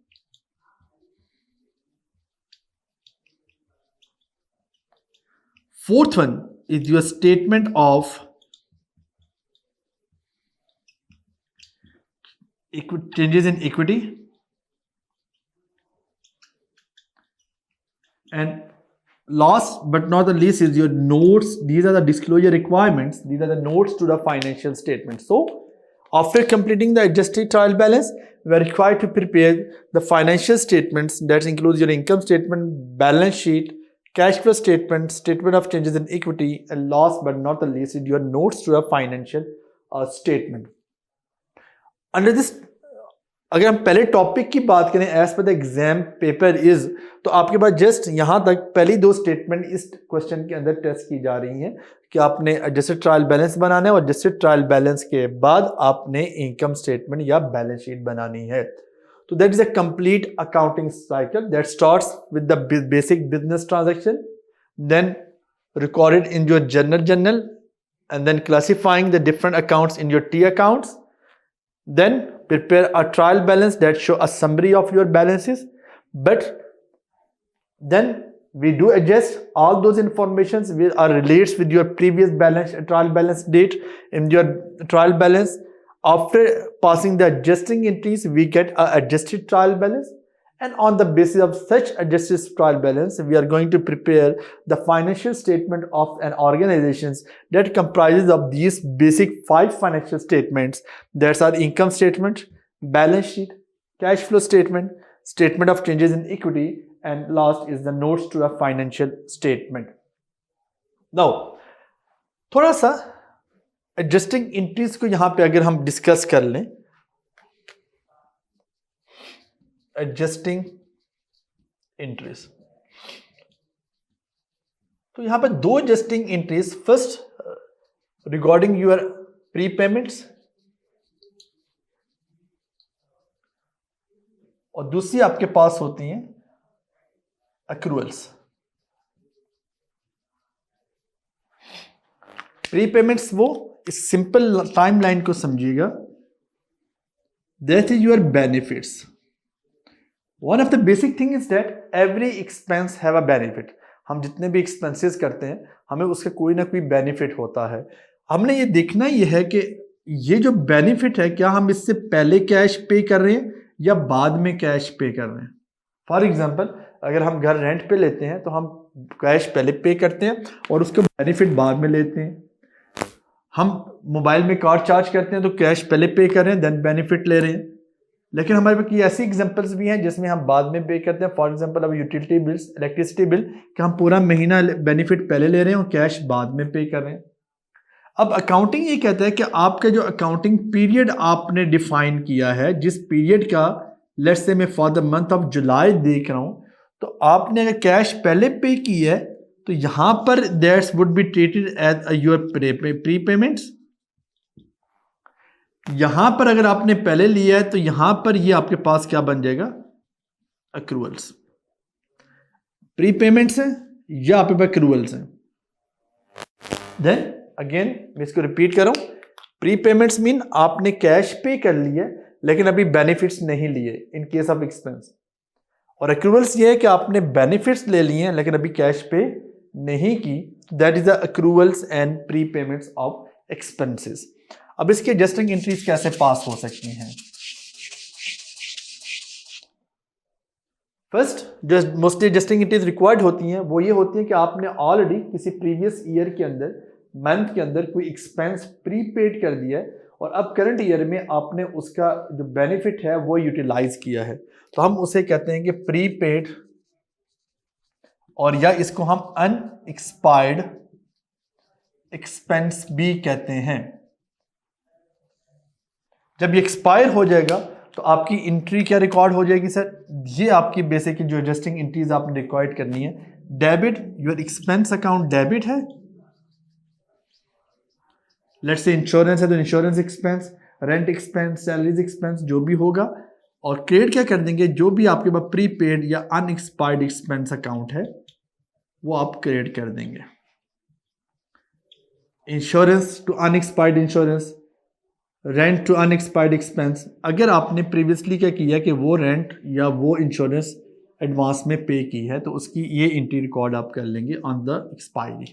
Fourth one is your statement of changes in equity. And last but not the least is your notes. These are the disclosure requirements. These are the notes to the financial statement. So after completing the adjusted trial balance, we are required to prepare the financial statements. That includes your income statement, balance sheet, cash flow statement, statement of changes in equity, and last but not the least is your notes to the financial statement. Under this, अगर हम पहले topic की बात करें as per the exam paper is, तो आपके पास just यहाँ तक पहली 2 स्टेटमेंट इस क्वेश्चन के अंदर टेस्ट की जा रही हैं कि आपने एडजस्टेड ट्रायल बैलेंस बनाना है, और एडजस्टेड ट्रायल बैलेंस के बाद आपने इनकम स्टेटमेंट या बैलेंस शीट बनानी है। तो that is a complete accounting cycle that starts with the basic business transaction, then recorded in your journal, and then classifying the different accounts in your T accounts, then prepare a trial balance that show a summary of your balances, but then we do adjust all those informations which are relates with your previous balance trial balance date in your trial balance. After passing the adjusting entries, we get a adjusted trial balance, and on the basis of such adjusted trial balance, we are going to prepare the financial statement of an organization that comprises of these basic 5 financial statements. That's our income statement, balance sheet, cash flow statement, statement of changes in equity, and last is the notes to a financial statement. Now, थोड़ा सा adjusting entries को यहां पे अगर हम discuss कर लें, adjusting entries, तो यहां पर 2 adjusting entries, first regarding your prepayments और दूसरी आपके पास होती हैं एक्रूअल्स। प्रीपेमेंट्स वो इस सिंपल टाइमलाइन को समझिएगा, that is your benefits. One of the basic thing is that every expense have a benefit. हम जितने भी एक्सपेंसेस करते हैं हमें उसका कोई ना कोई बेनिफिट होता है। हमने ये देखना ये है कि ये जो बेनिफिट है, क्या हम इससे पहले कैश पे कर रहे हैं या बाद में कैश पे कर रहे हैं? फॉर एग्जाम्पल, अगर हम घर रेंट पे लेते हैं तो हम कैश पहले पे करते हैं और उसका बेनिफिट बाद में लेते हैं। हम मोबाइल में कार्ड चार्ज करते हैं तो कैश पहले पे कर रहे हैं, देन बेनिफिट ले रहे हैं। लेकिन हमारे पास ऐसी एग्जांपल्स भी हैं जिसमें हम बाद में पे करते हैं। फॉर एग्जांपल, अब यूटिलिटी बिल्स, इलेक्ट्रिसिटी बिल, कि हम पूरा महीना बेनिफिट पहले ले रहे हैं और कैश बाद में पे कर रहे हैं। अब अकाउंटिंग ये कहता है कि आपका जो अकाउंटिंग पीरियड आपने डिफाइन किया है, जिस पीरियड का, लेट्स से मैं for the month of July देख रहा हूं, तो आपने अगर कैश पहले पे की है तो यहां पर that's would be treated as your prepayments. यहां पर अगर आपने पहले लिया है तो यहां पर ये आपके पास क्या बन जाएगा? अक्रूवल्स। प्री पेमेंट्स है या आपके पास अक्रूवल्स है। देन अगेन मैं इसको रिपीट कर रहा हूं, प्री पेमेंट्स मीन आपने कैश पे कर लिया लेकिन अभी बेनिफिट्स नहीं लिए इन केस ऑफ एक्सपेंस। और अक्रूवल्स ये है कि आपने बेनिफिट्स ले लिए लेकिन अभी कैश पे नहीं की, that is the accruals and pre payments of expenses. अब इसके एडजस्टिंग एंट्रीज कैसे पास हो सकती हैं? फर्स्ट, जो मोस्टली एडजस्टिंग एंट्रीज रिक्वायर्ड होती हैं वो ये होती हैं कि आपने ऑलरेडी किसी प्रीवियस ईयर के अंदर, मंथ के अंदर कोई एक्सपेंस प्रीपेड कर दिया है और अब करंट ईयर में आपने उसका जो बेनिफिट है वो यूटिलाइज किया है, तो हम उसे कहते हैं कि प्रीपेड, और या इसको हम अनएक्सपायर्ड एक्सपेंस भी कहते हैं। जब ये एक्सपायर हो जाएगा तो आपकी एंट्री क्या रिकॉर्ड हो जाएगी सर? ये आपकी बेसिक जो एडजस्टिंग एंट्रीज आपने रिकॉर्ड करनी है। Debit, your expense account debit है, लेट्स से इंश्योरेंस है तो insurance expense, rent expense, salaries expense जो भी होगा, और क्रेडिट क्या कर देंगे? जो भी आपके पास प्रीपेड या अनएक्सपायर्ड एक्सपेंस अकाउंट है वो आप क्रेडिट कर देंगे। Insurance to unexpired insurance, rent to unexpired expense, अगर आपने प्रीवियसली क्या किया कि वो रेंट या वो इंश्योरेंस एडवांस में पे की है तो उसकी ये एंट्री रिकॉर्ड आप कर लेंगे ऑन द एक्सपायरी।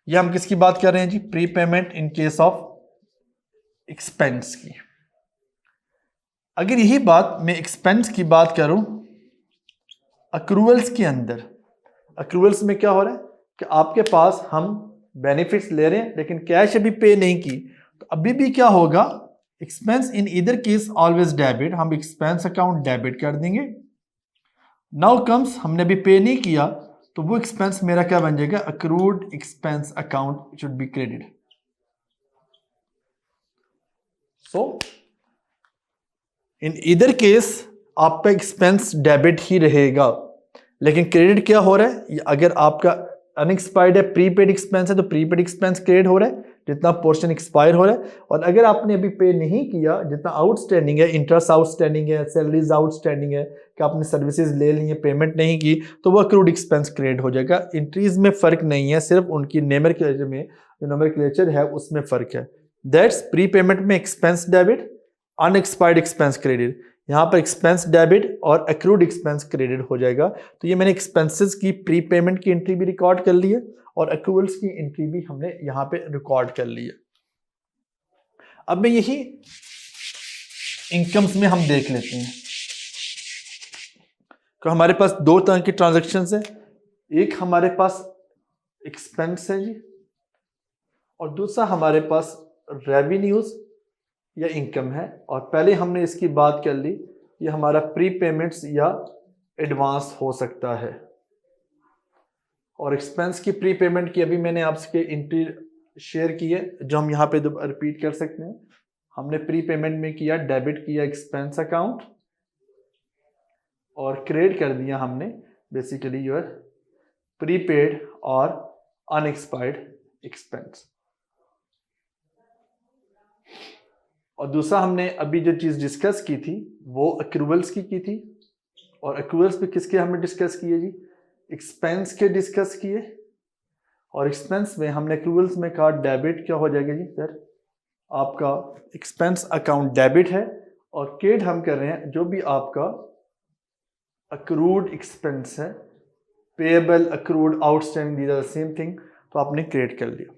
ये हम किसकी बात कर रहे हैं जी? Prepayment in case of expense की। अगर यही बात मैं एक्सपेंस की बात करूं अक्रूवल्स के अंदर, अक्रूवल्स में क्या हो रहा है कि आपके पास हम बेनिफिट्स ले रहे हैं लेकिन कैश अभी पे नहीं की, तो अभी भी क्या होगा? Expense in either case always debit, हम एक्सपेंस अकाउंट डेबिट कर देंगे। नाउ कम्स, हमने अभी पे नहीं किया तो वो एक्सपेंस मेरा क्या बन जाएगा? Accrued expense account should be credit. So in either case आपका एक्सपेंस डेबिट ही रहेगा, लेकिन क्रेडिट क्या हो रहा है? अगर आपका अनएक्सपायर्ड है, प्रीपेड एक्सपेंस है तो प्रीपेड एक्सपेंस क्रेडिट हो रहा है जितना पोर्शन एक्सपायर हो रहा है, और अगर आपने अभी पे नहीं किया, जितना आउटस्टैंडिंग है, इंटरेस्ट आउटस्टैंडिंग है, सैलरीज आउटस्टैंडिंग है, कि आपने सर्विसेज ले ली है, पेमेंट नहीं की, तो वो अक्रूड एक्सपेंस क्रेडिट हो जाएगा। एंट्रीज में फर्क नहीं है, सिर्फ उनकी नोमेनक्लेचर में, जो नोमेनक्लेचर है उसमें फर्क है। दैट्स प्री पेमेंट में expense debit, unexpired expense credit. यहाँ पर एक्सपेंस डेबिट और अक्रूड एक्सपेंस क्रेडिट हो जाएगा। तो ये मैंने एक्सपेंसेस की प्री पेमेंट की एंट्री भी रिकॉर्ड कर ली है और अक्रूवल्स की एंट्री भी हमने यहाँ पे रिकॉर्ड कर ली है। अब मैं यही इनकम्स में हम देख लेते हैं। तो हमारे पास दो तरह की ट्रांजैक्शंस है, एक हमारे पास एक्सपेंस है जी, और दूसरा हमारे पास रेवेन्यूज या इनकम है। और पहले हमने इसकी बात कर ली, ये हमारा प्री पेमेंट्स या एडवांस हो सकता है। और एक्सपेंस की प्री पेमेंट की अभी मैंने आपसे एंट्री शेयर की है, जो हम यहाँ पे रिपीट कर सकते हैं। हमने प्री पेमेंट में किया, डेबिट किया एक्सपेंस अकाउंट और क्रेडिट कर दिया हमने बेसिकली योर प्रीपेड और अनएक्सपायर्ड एक्सपेंस। और दूसरा हमने अभी जो चीज डिस्कस की थी वो अक्रूवल्स की थी, और अक्रूवल्स पे किसके हमने डिस्कस किए जी? एक्सपेंस के डिस्कस किए। और एक्सपेंस में हमने अक्रूवल्स में कहा डेबिट क्या हो जाएगा जी सर? आपका एक्सपेंस अकाउंट डेबिट है, और क्रेडिट हम कर रहे हैं जो भी आपका अक्रूड एक्सपेंस है, payable, accrued, outstanding, these are the same thing, तो आपने क्रेडिट कर लिया।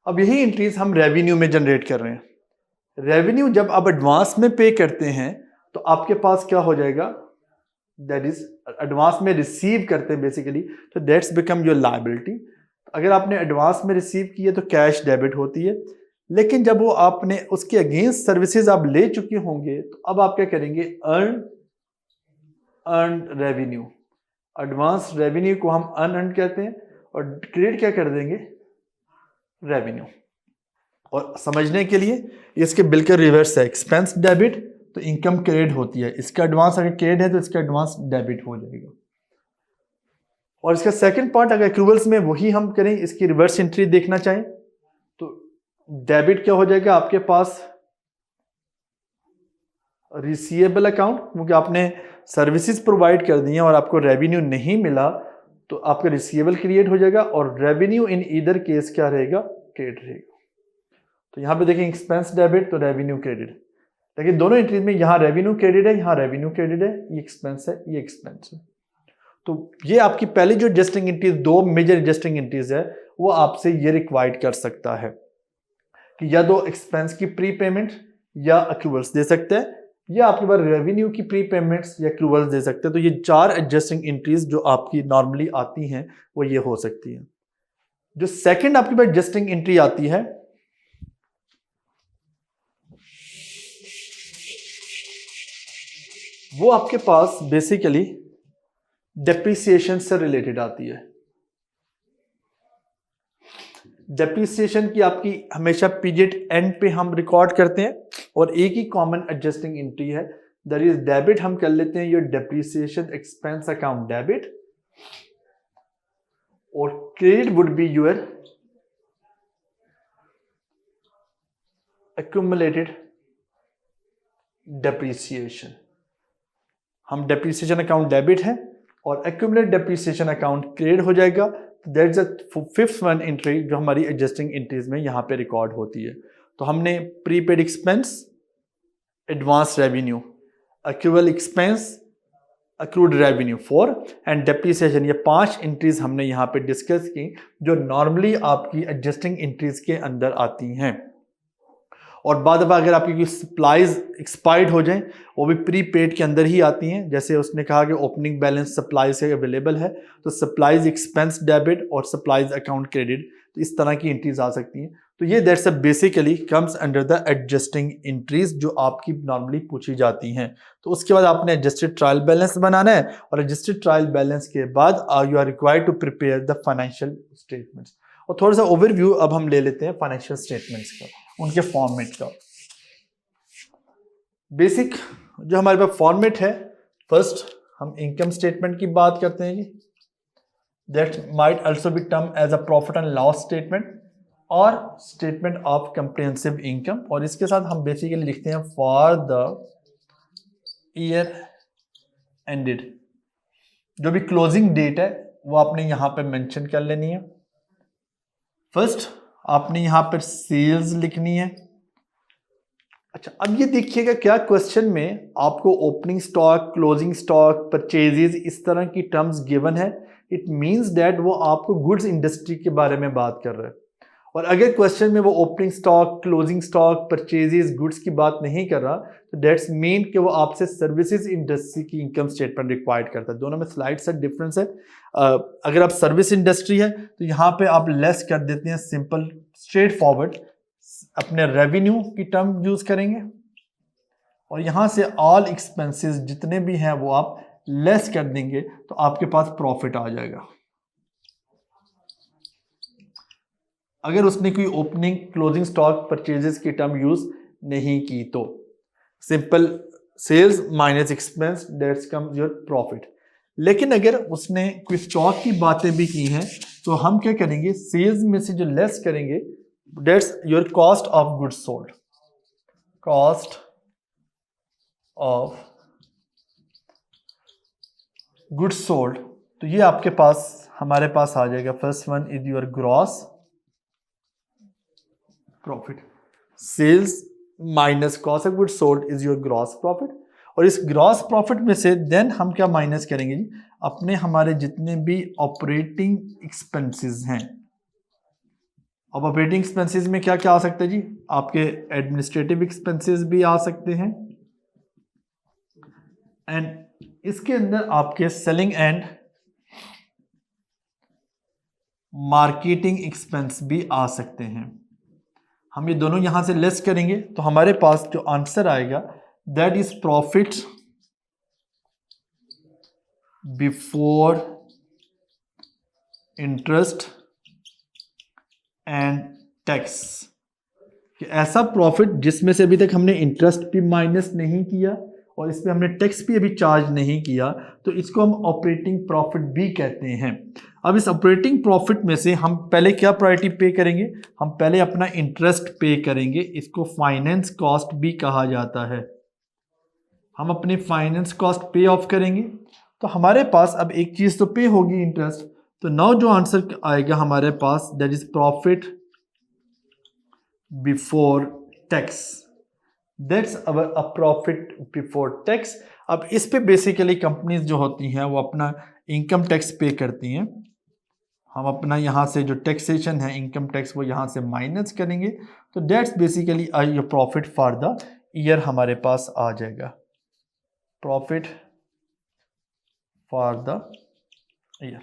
अब यही एंट्रीज हम रेवेन्यू में जनरेट कर रहे हैं। रेवेन्यू जब आप एडवांस में पे करते हैं तो आपके पास क्या हो जाएगा, दैट इज एडवांस में रिसीव करते हैं बेसिकली, तो दैट्स बिकम योर लायबिलिटी। अगर आपने एडवांस में रिसीव किए तो कैश डेबिट होती है, लेकिन जब वो आपने उसके अगेंस्ट सर्विसेज आप ले चुके होंगे तो अब आप क्या करेंगे, अर्न रेवेन्यू। एडवांस रेवेन्यू को हम अनअर्न कहते हैं और क्रेडिट क्या कर देंगे, रेवेन्यू। और समझने के लिए इसके बिल्कुल रिवर्स है, एक्सपेंस डेबिट तो इनकम क्रेडिट होती है, इसका एडवांस अगर क्रेडिट है तो इसका एडवांस डेबिट हो जाएगा। और इसका सेकंड पार्ट अगर एक्रूवल्स में वही हम करें, इसकी रिवर्स एंट्री देखना चाहें तो डेबिट क्या हो जाएगा आपके पास, रिसीवेबल अकाउंट, क्योंकि आपने सर्विसेज प्रोवाइड कर दी हैं और आपको रेवेन्यू नहीं मिला तो आपका रिसीवेबल क्रिएट हो जाएगा और रेवेन्यू इन ईदर केस क्या रहेगा, क्रेडिट रहेगा। तो यहाँ पे देखें एक्सपेंस डेबिट तो रेवेन्यू क्रेडिट, लेकिन दोनों एंट्रीज में यहाँ रेवेन्यू क्रेडिट है, यहाँ रेवेन्यू क्रेडिट है, ये एक्सपेंस है, ये एक्सपेंस है। तो ये आपकी पहली जो एडजस्टिंग एंट्रीज, दो मेजर एडजस्टिंग एंट्रीज है, वो आपसे ये रिक्वायर्ड कर सकता है कि या तो एक्सपेंस की प्री पेमेंट या अक्रूवल्स दे सकते हैं, या आपके पास रेवेन्यू की प्री पेमेंट्स या अक्रूवल्स दे सकते हैं। तो ये चार एडजस्टिंग एंट्रीज जो आपकी नॉर्मली आती हैं वो ये हो सकती हैं। जो सेकंड आपके पास एडजस्टिंग एंट्री आती है वो आपके पास बेसिकली डेप्रिसिएशन से रिलेटेड आती है। डेप्रिसिएशन की आपकी हमेशा पीरियड एंड पे हम रिकॉर्ड करते हैं और एक ही कॉमन एडजस्टिंग एंट्री है, दैट इज डेबिट। हम कर लेते हैं your depreciation expense account debit, और credit would be your accumulated depreciation. हम डेप्रिसिएशन अकाउंट डेबिट है और एक्यूमुलेटेड डेप्रिसिएशन अकाउंट क्रेडिट हो जाएगा। That's the fifth one entry जो हमारी एडजस्टिंग एंट्रीज में यहाँ पे रिकॉर्ड होती है। तो हमने prepaid expense, advance revenue, accrual expense, accrued revenue 4 and depreciation, ये 5 एंट्रीज हमने यहाँ पे डिस्कस की जो नॉर्मली आपकी एडजस्टिंग एंट्रीज के अंदर आती हैं। और बाद में अगर आपकी सप्लाईज एक्सपायर्ड हो जाएं वो भी प्रीपेड के अंदर ही आती हैं। जैसे उसने कहा कि ओपनिंग बैलेंस सप्लाई से अवेलेबल है तो सप्लाईज एक्सपेंस डेबिट और सप्लाईज अकाउंट क्रेडिट, तो इस तरह की एंट्रीज आ सकती हैं। तो ये that's basically comes under the adjusting entries जो आपकी नॉर्मली पूछी जाती हैं। तो उसके बाद आपने एडजस्टेड ट्रायल बैलेंस बनाना है और एडजस्टेड ट्रायल बैलेंस के बाद you are required to prepare the financial statements. और थोड़ा सा ओवरव्यू अब हम ले लेते हैं फाइनेंशियल स्टेटमेंट्स का, उनके फॉर्मेट का। बेसिक जो हमारे पास फॉर्मेट है, फर्स्ट हम इनकम स्टेटमेंट की बात करते हैं जी, that might also be term as a profit and loss statement और स्टेटमेंट ऑफ कंप्रिहेंसिव इनकम। और इसके साथ हम बेसिकली लिखते हैं फॉर द ईयर एंडेड, जो भी क्लोजिंग डेट है वो आपने यहां पे मेंशन कर लेनी है। फर्स्ट आपने यहां पर सेल्स लिखनी है। अच्छा, अब ये देखिएगा क्या क्वेश्चन में आपको opening stock, closing stock, purchases इस तरह की टर्म्स गिवन है। इट मींस दैट वो आपको गुड्स इंडस्ट्री के बारे में बात कर रहा है। और अगर क्वेश्चन में वो opening stock, closing stock, purchases, goods की बात नहीं कर रहा तो दैट्स मीन कि वो आपसे सर्विसेज इंडस्ट्री की इनकम स्टेटमेंट रिक्वायर्ड करता है। दोनों में स्लाइड से डिफरेंस है। अगर आप सर्विस इंडस्ट्री है तो यहाँ पे आप लेस कर देते हैं, सिंपल स्ट्रेट फॉरवर्ड अपने रेवेन्यू की टर्म यूज करेंगे और यहां से ऑल एक्सपेंसेस जितने भी हैं वो आप लेस कर देंगे तो आपके पास प्रॉफिट आ जाएगा। अगर उसने कोई ओपनिंग, क्लोजिंग स्टॉक, परचेजेस की टर्म यूज नहीं की तो simple sales minus expense that's come your profit. लेकिन अगर उसने कोई स्टॉक की बातें भी की हैं तो हम क्या करेंगे, सेल्स में से जो लेस करेंगे that's your cost of goods sold, cost of goods sold. तो ये आपके पास, हमारे पास आ जाएगा, first one is your gross profit, sales minus cost of goods sold is your gross profit. और इस ग्रॉस प्रॉफिट में से देन हम क्या माइनस करेंगे जी, अपने हमारे जितने भी ऑपरेटिंग एक्सपेंसेस हैं अब ऑपरेटिंग एक्सपेंसेस में क्या क्या आ सकता है जी, आपके एडमिनिस्ट्रेटिव एक्सपेंसेस भी आ सकते हैं, एंड इसके अंदर आपके सेलिंग एंड मार्केटिंग एक्सपेंस भी आ सकते हैं। हम ये दोनों यहां से लेस करेंगे तो हमारे पास जो आंसर आएगा that is profit before interest and tax, कि ऐसा प्रॉफिट जिसमें से अभी तक हमने इंटरेस्ट भी माइनस नहीं किया और इस पे हमने टैक्स भी अभी चार्ज नहीं किया, तो इसको हम ऑपरेटिंग प्रॉफिट भी कहते हैं। अब इस ऑपरेटिंग प्रॉफिट में से हम पहले क्या प्रायोरिटी पे करेंगे, हम पहले अपना इंटरेस्ट पे करेंगे, इसको फाइनेंस कॉस्ट भी कहा जाता है। हम अपनी फाइनेंस कॉस्ट पे ऑफ करेंगे तो हमारे पास अब एक चीज तो पे होगी इंटरेस्ट, तो नाउ जो आंसर आएगा हमारे पास that is profit before tax, that's our a profit before tax. अब इस पे बेसिकली कंपनीज जो होती हैं वो अपना इनकम टैक्स पे करती हैं। हम अपना यहाँ से जो टैक्सेशन है इनकम टैक्स वो यहाँ से माइनस करेंगे, तो that's basically your profit for the year हमारे पास आ जाएगा, प्रॉफिट फॉर द ईयर।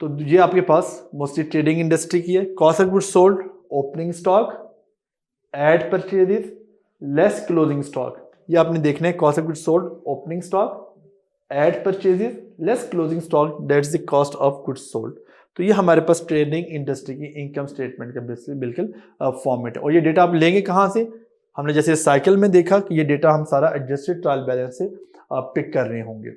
तो ये आपके पास मोस्टली ट्रेडिंग इंडस्ट्री की है। Cost of goods sold, opening stock, add purchases, less closing stock, ये आपने देखना है। Cost of goods sold, opening stock, add purchases, less closing stock, that's the cost of goods sold. तो ये हमारे पास ट्रेडिंग इंडस्ट्री की इनकम स्टेटमेंट का बिल्कुल फॉर्मेट है। और ये डेटा आप लेंगे कहाँ से, हमने जैसे साइकिल में देखा कि ये डेटा हम सारा एडजस्टेड ट्रायल बैलेंस से पिक कर रहे होंगे।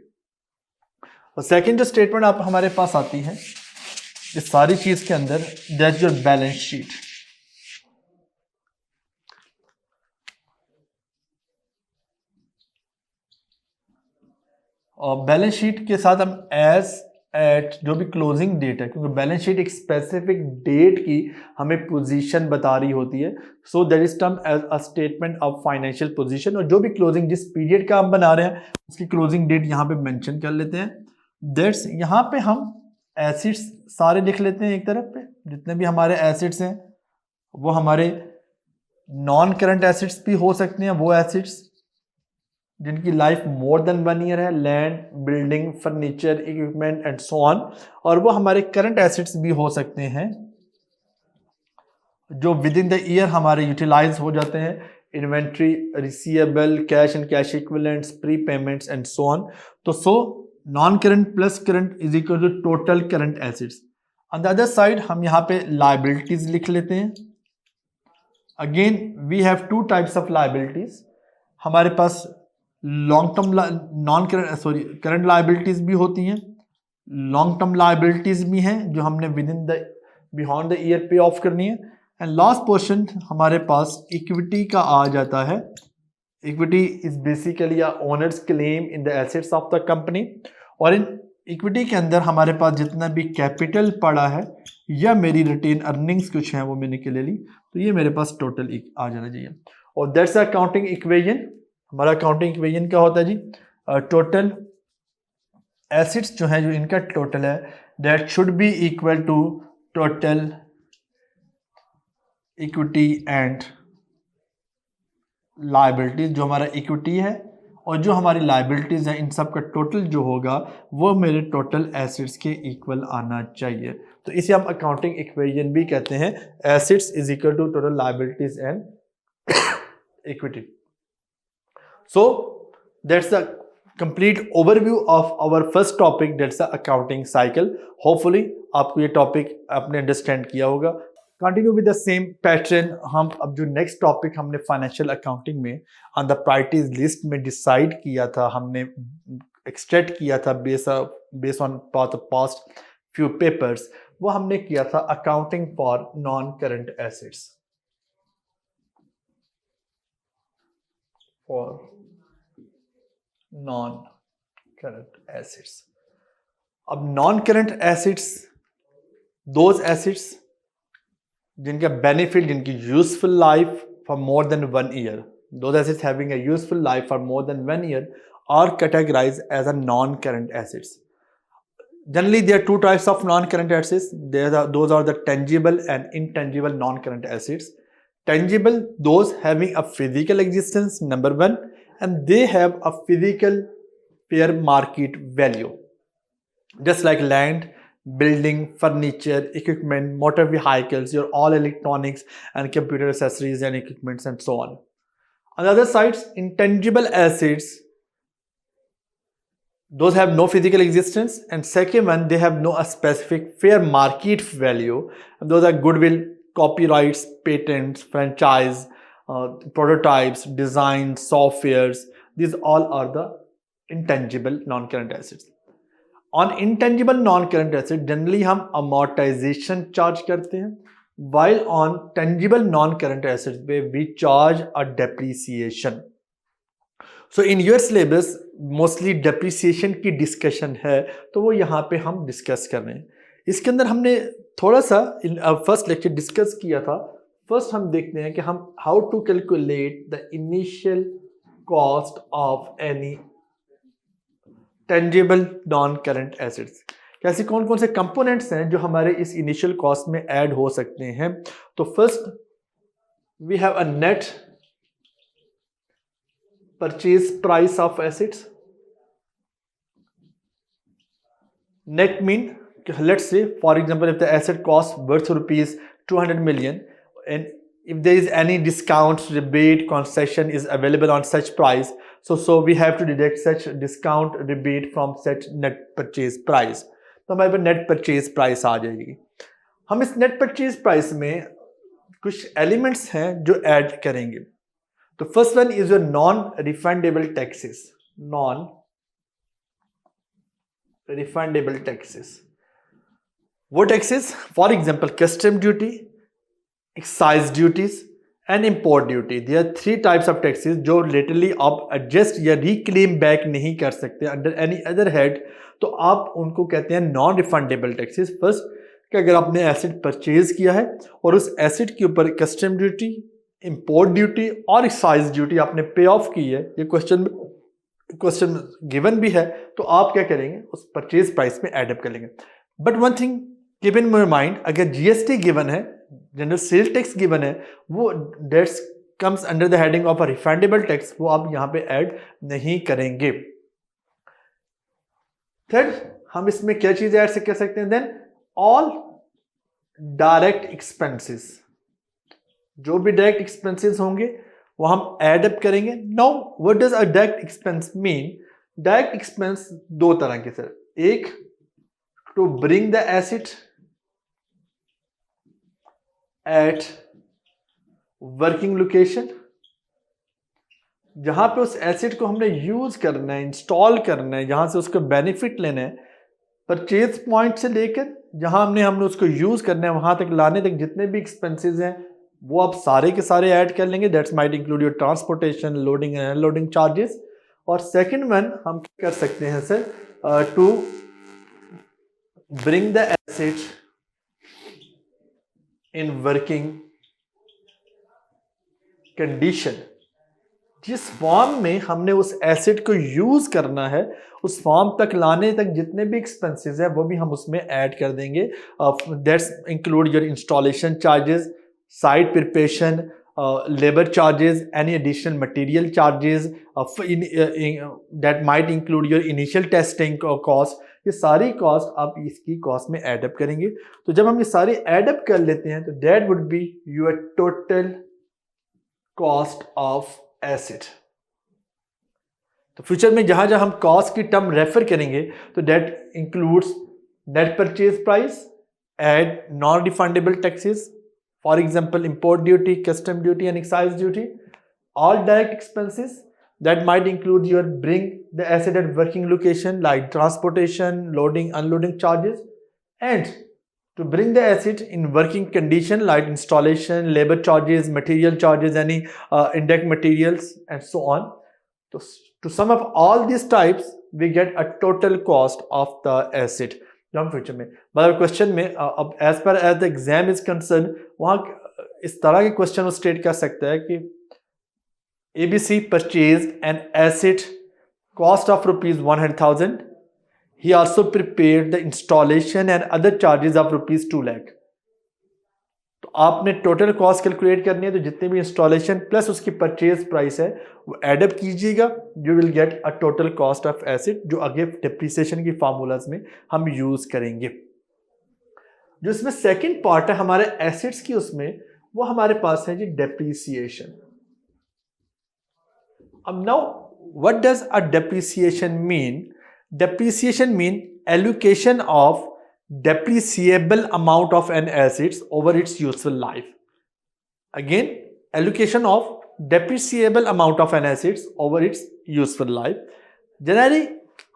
और सेकंड जो स्टेटमेंट आप हमारे पास आती है इस सारी चीज के अंदर, दैट्स योर बैलेंस शीट। और बैलेंस शीट के साथ हम एज एट जो भी क्लोजिंग डेट है, क्योंकि बैलेंस शीट एक स्पेसिफिक डेट की हमें पोजीशन बता रही होती है, so that is term as a statement of financial position. और जो भी क्लोजिंग जिस पीरियड का हम बना रहे हैं उसकी क्लोजिंग डेट यहाँ पे मेंशन कर लेते हैं। दैट्स यहाँ पे हम एसिड्स सारे लिख लेते हैं एक तरफ पे, जितने भी हमारे एसिड्स हैं वो हमारे नॉन करंट एसिड्स भी हो सकते हैं, वो एसिड्स जिनकी लाइफ मोर देन 1 ईयर है, land, building, furniture, equipment and so on. और वो हमारे करंट एसेट्स भी हो सकते हैं जो विद इन द ईयर हमारे यूटिलाइज हो जाते हैं, inventory, receivable, cash and cash equivalents, prepayments and so on. तो so non current plus current is equal to total current assets. On the other side हम यहाँ पे liabilities लिख लेते हैं। Again we have two types of liabilities, हमारे पास long term non current liabilities भी होती हैं, लॉन्ग टर्म लाइबिलिटीज भी हैं जो हमने with in the beyond the year पे ऑफ करनी है। एंड लास्ट पोर्शन हमारे पास इक्विटी का आ जाता है। Equity is basically a owners claim in the assets of the company. और इन इक्विटी के अंदर हमारे पास जितना भी कैपिटल पड़ा है या मेरी रिटेन अर्निंग्स कुछ हैं वो मैंने के ले ली, तो ये मेरे पास टोटल आ जाना चाहिए। और दैट्स अकाउंटिंग इक्वेशन। हमारा अकाउंटिंग इक्वेशन क्या होता है जी, टोटल एसेट्स जो है जो इनका टोटल है that should be equal to total equity and liabilities. जो हमारा इक्विटी है और जो हमारी लायबिलिटीज है इन सब का टोटल जो होगा वो मेरे टोटल एसेट्स के इक्वल आना चाहिए। तो इसे हम अकाउंटिंग इक्वेशन भी कहते हैं, assets is equal to total liabilities and equity. So that's the complete overview of our first topic, that's the accounting cycle. Hopefully आपको ये टॉपिक आपने अंडरस्टैंड किया होगा। Continue with the same pattern. हम अब जो नेक्स्ट टॉपिक हमने financial accounting में ऑन द प्रायोरिटीज लिस्ट में डिसाइड किया था, हमने एक्सट्रैक्ट किया था base on past few papers, वो हमने किया था accounting for non current assets. For non current assets. अब non current assets those assets जिनका बेनिफिट, जिनकी useful life for more than 1 year, those assets having a useful life for more than 1 year are categorized as a non current assets. Generally, there are two types of non-current assets. Those are the tangible and intangible non-current assets. Tangible, those having a physical existence, number one, and they have a physical fair market value. Just like land, building, furniture, equipment, motor vehicles, your all electronics and computer accessories and equipments and so on. On the other side, intangible assets, those have no physical existence, and second one, they have no specific fair market value, and those are goodwill, copyrights, patents, franchise, prototypes, designs, softwares. These all are the intangible non-current assets. On intangible non-current asset, generally हम amortization charge करते हैं, while on tangible non-current assets we charge a depreciation. So in your syllabus mostly depreciation की discussion है, तो वो यहाँ पे हम discuss कर रहे हैं. इसके अंदर हमने थोड़ा सा फर्स्ट लेक्चर डिस्कस किया था. फर्स्ट हम देखते हैं कि हम how to calculate the initial cost of any tangible non-current assets. कैसे कौन कौन से कंपोनेंट्स हैं जो हमारे इस इनिशियल कॉस्ट में ऐड हो सकते हैं. तो first we have a net purchase price of assets. Net mean let's say for example if the asset cost worth rupees 200 million and if there is any discount, rebate, concession is available on such price, so we have to deduct such discount, rebate from such net purchase price. तो हमारे पास net purchase price आ जाएगी. हम इस net purchase price में कुछ elements हैं जो add करेंगे. तो first one is your non refundable taxes. Non refundable taxes वो taxes for example custom duty, excise duties and import duty. There are three types of taxes जो literally आप adjust या रिक्लेम बैक नहीं कर सकते under any other head. तो आप उनको कहते हैं नॉन रिफंडेबल टैक्सेस. फर्स्ट कि अगर आपने एसेट परचेज किया है और उस एसेट के ऊपर कस्टम ड्यूटी, इंपोर्ट ड्यूटी और एक्साइज ड्यूटी आपने पे ऑफ की है, ये क्वेश्चन गिवन भी है, तो आप क्या करेंगे उस परचेज प्राइस में एड अप कर लेंगे. But one thing keep in my mind, अगर जीएसटी गिवन है, जनरल सेल टैक्स गिवन है, वो that's comes under the heading of a refundable tax, वो आप यहाँ पे ऐड नहीं करेंगे. थर्ड, हम इसमें क्या चीज ऐड कर सकते हैं, देन ऑल डायरेक्ट एक्सपेंसेस, जो भी डायरेक्ट एक्सपेंसेस होंगे वो हम ऐड अप करेंगे. Now what does a direct expense mean? Direct expense दो तरह के सर. एक to bring the asset at working location, जहां पे उस एसेट को हमने यूज करना है, इंस्टॉल करना है, जहां से उसको बेनिफिट लेना है. परचेज पॉइंट से लेकर जहां हमने उसको यूज करना है वहां तक लाने तक जितने भी एक्सपेंसेस हैं वो आप सारे के सारे ऐड कर लेंगे. That's might include your transportation, loading and unloading charges. और सेकंड वन हम क्या कर सकते हैं sir, to bring the asset in working condition. जिस फॉर्म में हमने उस एसेट को यूज करना है उस फॉर्म तक लाने तक जितने भी एक्सपेंसेस है वो भी हम उसमें ऐड कर देंगे. That's include your installation charges, site preparation, labor charges, any additional material charges, that might include your initial testing cost. ये सारी कॉस्ट आप इसकी कॉस्ट में एड अप करेंगे. तो जब हम ये सारे एड अप कर लेते हैं तो that would be your total cost of asset. तो फ्यूचर में जहां जहां हम कॉस्ट की टर्म रेफर करेंगे तो that includes net purchase price, add non refundable taxes, for example import duty, custom duty and excise duty, all direct expenses that might include your bring the asset at working location like transportation, loading, unloading charges, and to bring the asset in working condition like installation, labor charges, material charges, any indirect materials and so on. To sum up all these types we get a total cost of the asset. जब future में मतलब question में अब as per as the exam is concern वहाँ इस तरह के question वो स्टेट कर सकता है कि ABC purchase an asset cost of rupees 100,000, he also prepared the installation and other charges of ₹2 lakh. तो आपने टोटल कॉस्ट कैलकुलेट करनी है, तो जितने भी इंस्टॉलेशन प्लस उसकी परचेज प्राइस है वो एडअप कीजिएगा, you will get a total cost of asset, जो आगे डिप्रिसिएशन की फार्मूलाज में हम यूज करेंगे। जो इसमें सेकंड पार्ट है हमारे एसेट्स की, उसमें वो हमारे पास है जी डेप्रिसिएशन। अब now what does a depreciation mean? Depreciation mean allocation of depreciable amount of an assets over its useful life. Again, allocation of depreciable amount of an assets over its useful life. Generally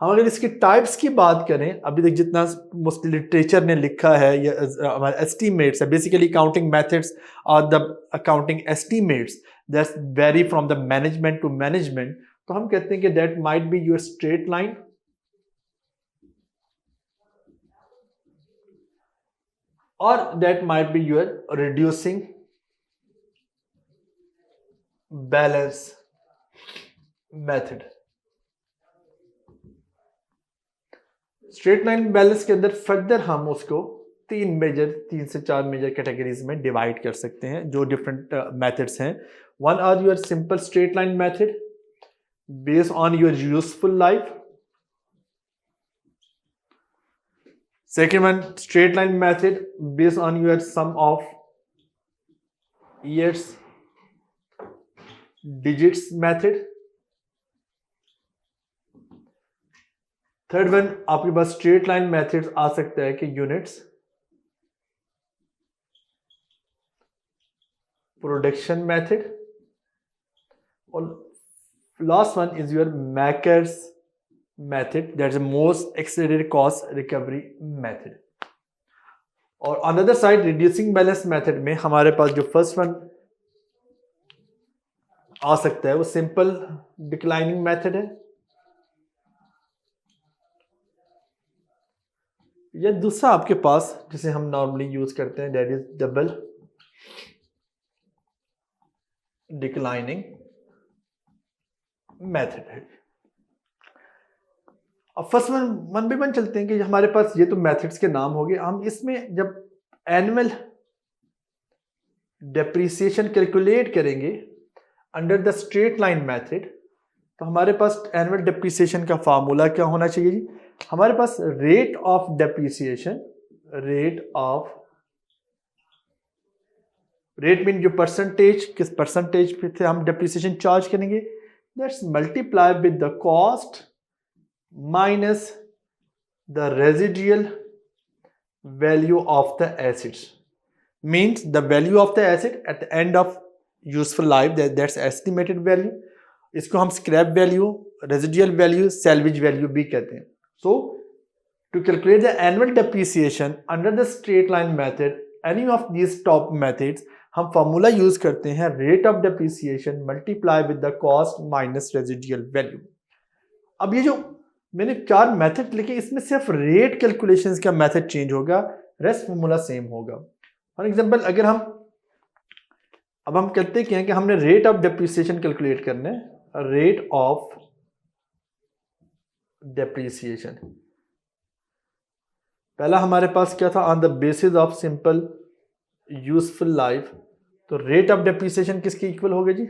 हम अगर इसके types की बात करें, अभी तक जितना mostly literature ने लिखा है या हमारे एस्टीमेट्स है, बेसिकली अकाउंटिंग मेथड्स और the accounting estimates that's vary from the management to management. तो हम कहते हैं कि that might be your straight line, or that might be your reducing balance method. Straight line balance के अंदर further हम उसको तीन से चार मेजर कैटेगरीज में डिवाइड कर सकते हैं, जो डिफरेंट मेथड्स हैं। One are your simple straight line method based on your useful life. Second one, straight line method based on your sum of years digits method. Third one, आपके पास straight line methods आ सकता है कि units, production method, और last one is your Macker's method, that's the most accelerated cost recovery method. और on the other side reducing balance method में हमारे पास जो फर्स्ट वन आ सकता है वो सिंपल डिक्लाइनिंग मेथड है, या दूसरा आपके पास जिसे हम नॉर्मली यूज करते हैं that is double declining method है। अब फर्स्ट वन बाय वन चलते हैं कि हमारे पास ये तो मेथड्स के नाम हो गए। हम इसमें जब एनुअल डेप्रिसिएशन कैलकुलेट करेंगे under the straight line method, तो हमारे पास एनुअल डेप्रिसिएशन का फार्मूला क्या होना चाहिए जी? हमारे पास rate of depreciation, rate mean जो परसेंटेज, किस परसेंटेज पे थे हम डेप्रिसिएशन चार्ज करेंगे, that's multiply with the cost minus the residual value of the assets, means the value of the asset at the end of useful life, that's estimated value. इसको हम scrap value, residual value, salvage value भी कहते हैं। So to calculate the annual depreciation under the straight line method, any of these top methods, हम formula use करते हैं rate of depreciation multiply with the cost minus residual value। अब ये जो मैंने चार मेथड लिखे, इसमें सिर्फ रेट कैलकुलेशंस का मेथड चेंज होगा, रेस्ट फॉर्मूला सेम होगा। फॉर एग्जांपल अगर हम अब हम कहते हैं कि हमने रेट ऑफ डेप्रिसिएशन कैलकुलेट करना है, रेट ऑफ डेप्रिसिएशन पहला हमारे पास क्या था, on the basis of simple useful life. तो रेट ऑफ डेप्रिसिएशन किसके इक्वल होगा जी?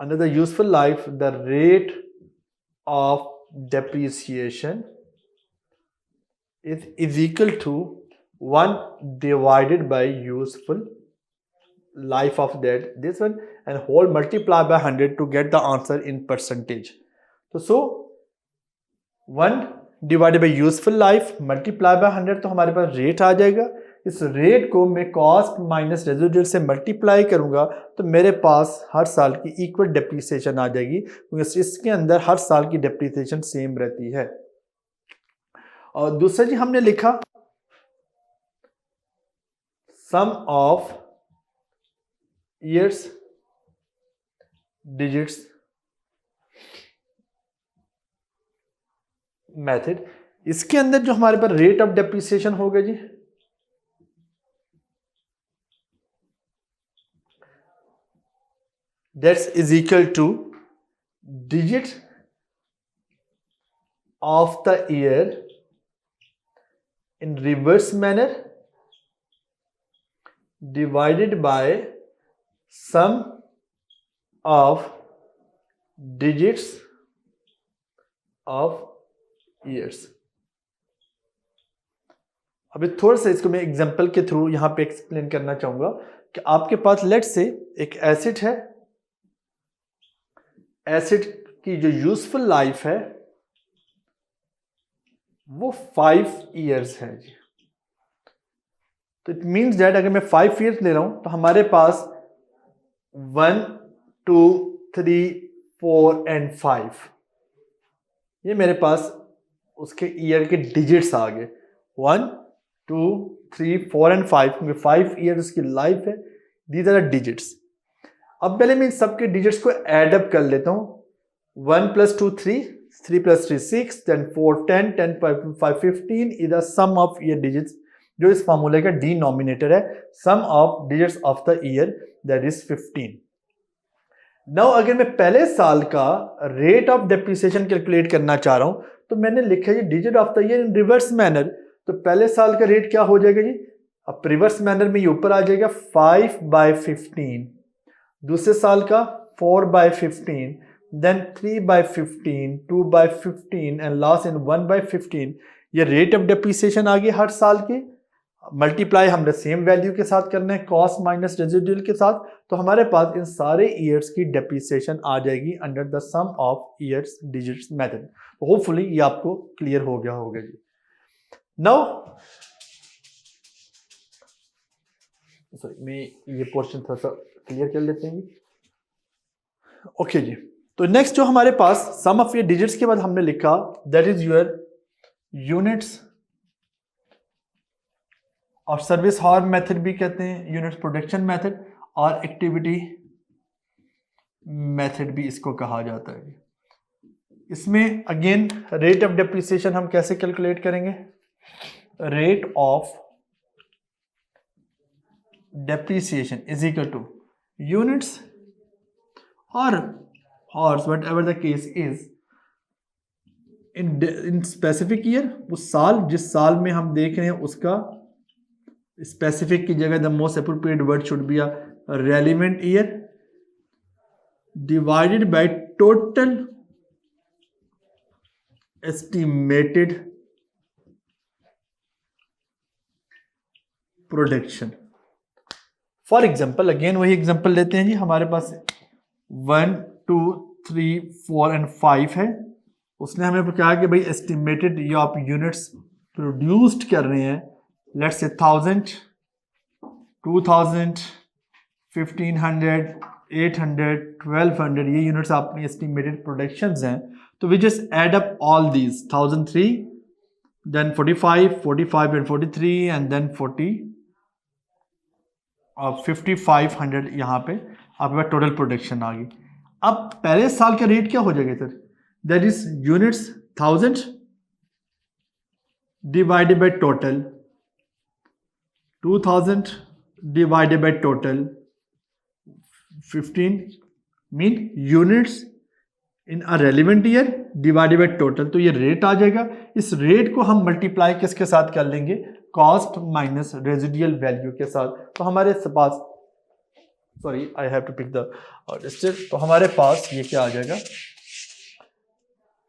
Under the useful life the rate of depreciation is equal to 1 divided by useful life of this one and whole multiply by 100 to get the answer in percentage. So 1 divided by useful life multiply by 100, तो हमारे पास rate आ जाएगा। इस rate को मैं cost minus residual से multiply करूंगा तो मेरे पास हर साल की इक्वल डेप्रिसिएशन आ जाएगी, क्योंकि इसके अंदर हर साल की डेप्रिसिएशन सेम रहती है। और दूसरा जी हमने लिखा सम ऑफ ईयर्स डिजिट्स मेथड। इसके अंदर जो हमारे पास रेट ऑफ डेप्रिसिएशन होगा जी, that's is equal to digit of the year in reverse manner divided by sum of digits of years. अभी थोड़ा सा इसको मैं एग्जांपल के थ्रू यहां पे एक्सप्लेन करना चाहूंगा कि आपके पास लेट से एक एसिड है, एसिड की जो यूजफुल लाइफ है वो 5 इयर्स है जी. तो इट मीन्स दैट अगर मैं 5 इयर्स ले रहा हूं तो हमारे पास 1 2 3 4 एंड 5 ये मेरे पास उसके ईयर के डिजिट्स आ गए. 1 2 3 4 एंड 5 क्योंकि 5 ईयर्स उसकी लाइफ है. These are the digits. अब पहले मैं इन सबके डिजिट्स को एड अप कर लेता हूं. 1 + 2 3 3 + 3 6 then 4 10 10 5 15 is the sum of year digits जो इस फार्मूले का डिनोमिनेटर है. Sum of digits of the year that is 15. Now अगर मैं पहले साल का रेट ऑफ डेप्रिसिएशन कैलकुलेट करना चाह रहा हूं तो मैंने लिखा है digit of the year in reverse manner. तो पहले साल का रेट क्या हो जाएगा जी? अब रिवर्स मैनर में ये ऊपर आ जाएगा 5/15. दूसरे साल का 4/15, देन 3/15, 2/15 एंड लास्ट इन 1/15. ये रेट ऑफ डेप्रिसिएशन आ गई हर साल की. मल्टीप्लाई हमने सेम वैल्यू के साथ करना है, कॉस्ट माइनस रेजिडुअल के साथ. तो हमारे पास इन सारे ईयर्स की डेप्रिसिएशन आ जाएगी under the sum of years digits method. तो होपफुली ये आपको क्लियर हो गया होगा जी. नाउ सॉरी मैं ये पोर्शन थोड़ा सा क्लियर कर लेते हैं. ओके जी. तो नेक्स्ट जो हमारे पास सम ऑफ ईयर डिजिट्स के बाद हमने लिखा दैट इज योर यूनिट्स और सर्विस हॉर मेथड भी कहते हैं, यूनिट प्रोडक्शन मेथड और एक्टिविटी मेथड भी इसको कहा जाता है. इसमें अगेन रेट ऑफ डेप्रिसिएशन हम कैसे कैलकुलेट करेंगे? Rate of depreciation is equal to units और hours whatever the case is in specific year. उस साल जिस साल में हम देख रहे हैं उसका स्पेसिफिक की जगह the most appropriate word should be a relevant year divided by total estimated production. For example again वही एग्जाम्पल लेते हैं जी. हमारे पास 1 2 3 4 एंड 5 है. उसने हमें कहा कि भाई एस्टिमेटेड ये आप यूनिट्स प्रोड्यूस्ड कर रहे हैं, लेट्स से 1000 2000 1500 800 1200 ये यूनिट्स आपकी एस्टिमेटेड प्रोडक्शंस हैं. तो we just add up all these 1003 then 45 45 and 43 and then 40 और 5500 यहाँ पे आपके पास टोटल प्रोडक्शन आ गई. अब पहले साल का रेट क्या हो जाएगा sir? That is units 1000 divided by total 2000 divided by total 15 mean units in a relevant year divided by total. तो ये रेट आ जाएगा. इस रेट को हम मल्टीप्लाई किसके साथ कर लेंगे? कॉस्ट माइनस रेजिडुअल वैल्यू के साथ. तो हमारे पास sorry I have to pick the तो हमारे पास ये क्या आ जाएगा?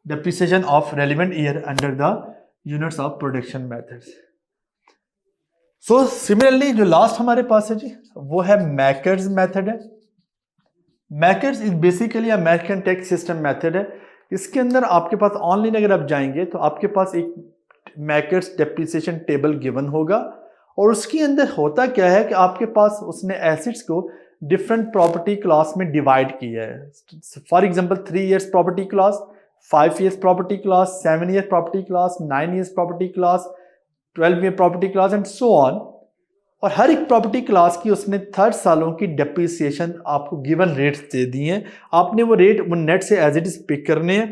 Depreciation of relevant year under the units of production methods. So similarly जो लास्ट हमारे पास है जी वो है मैकर्स मेथड है. MACRS is basically a mac and tech system method है. इसके अंदर आपके पास ऑनलाइन अगर आप जाएंगे तो आपके पास एक मैकर्स डेप्रिसिएशन टेबल गिवन होगा और उसके अंदर होता क्या है कि आपके पास उसने एसिड्स को डिफरेंट प्रॉपर्टी क्लास में डिवाइड किया है. For example 3 years property class, 5 years property class, 7 years property class, 9 years property class, 12 year property class and so on. और हर एक प्रॉपर्टी क्लास की उसने 30 सालों की डेप्रिसिएशन आपको गिवन रेट्स दे दिए हैं. आपने वो रेट वो नेट से एज इट इज पिक करने हैं.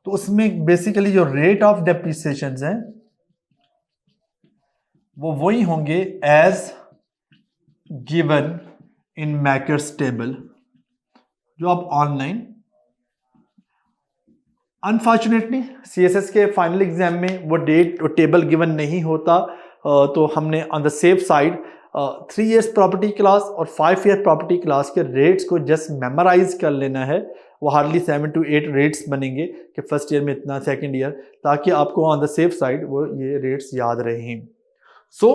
तो उसमें बेसिकली जो रेट ऑफ डेप्रिसिएशन हैं वो वही होंगे एज गिवन इन मैकर्स टेबल जो आप ऑनलाइन अनफॉर्चुनेटली CSS के फाइनल एग्जाम में वो डेट और टेबल गिवन नहीं होता, तो हमने on the safe side 3 years property class और 5 year प्रॉपर्टी क्लास के रेट्स को जस्ट मेमोराइज कर लेना है। वो हार्डली 7 to 8 रेट्स बनेंगे कि फर्स्ट ईयर में इतना, सेकेंड ईयर, ताकि आपको ऑन द सेफ साइड वो ये रेट्स याद रहें। सो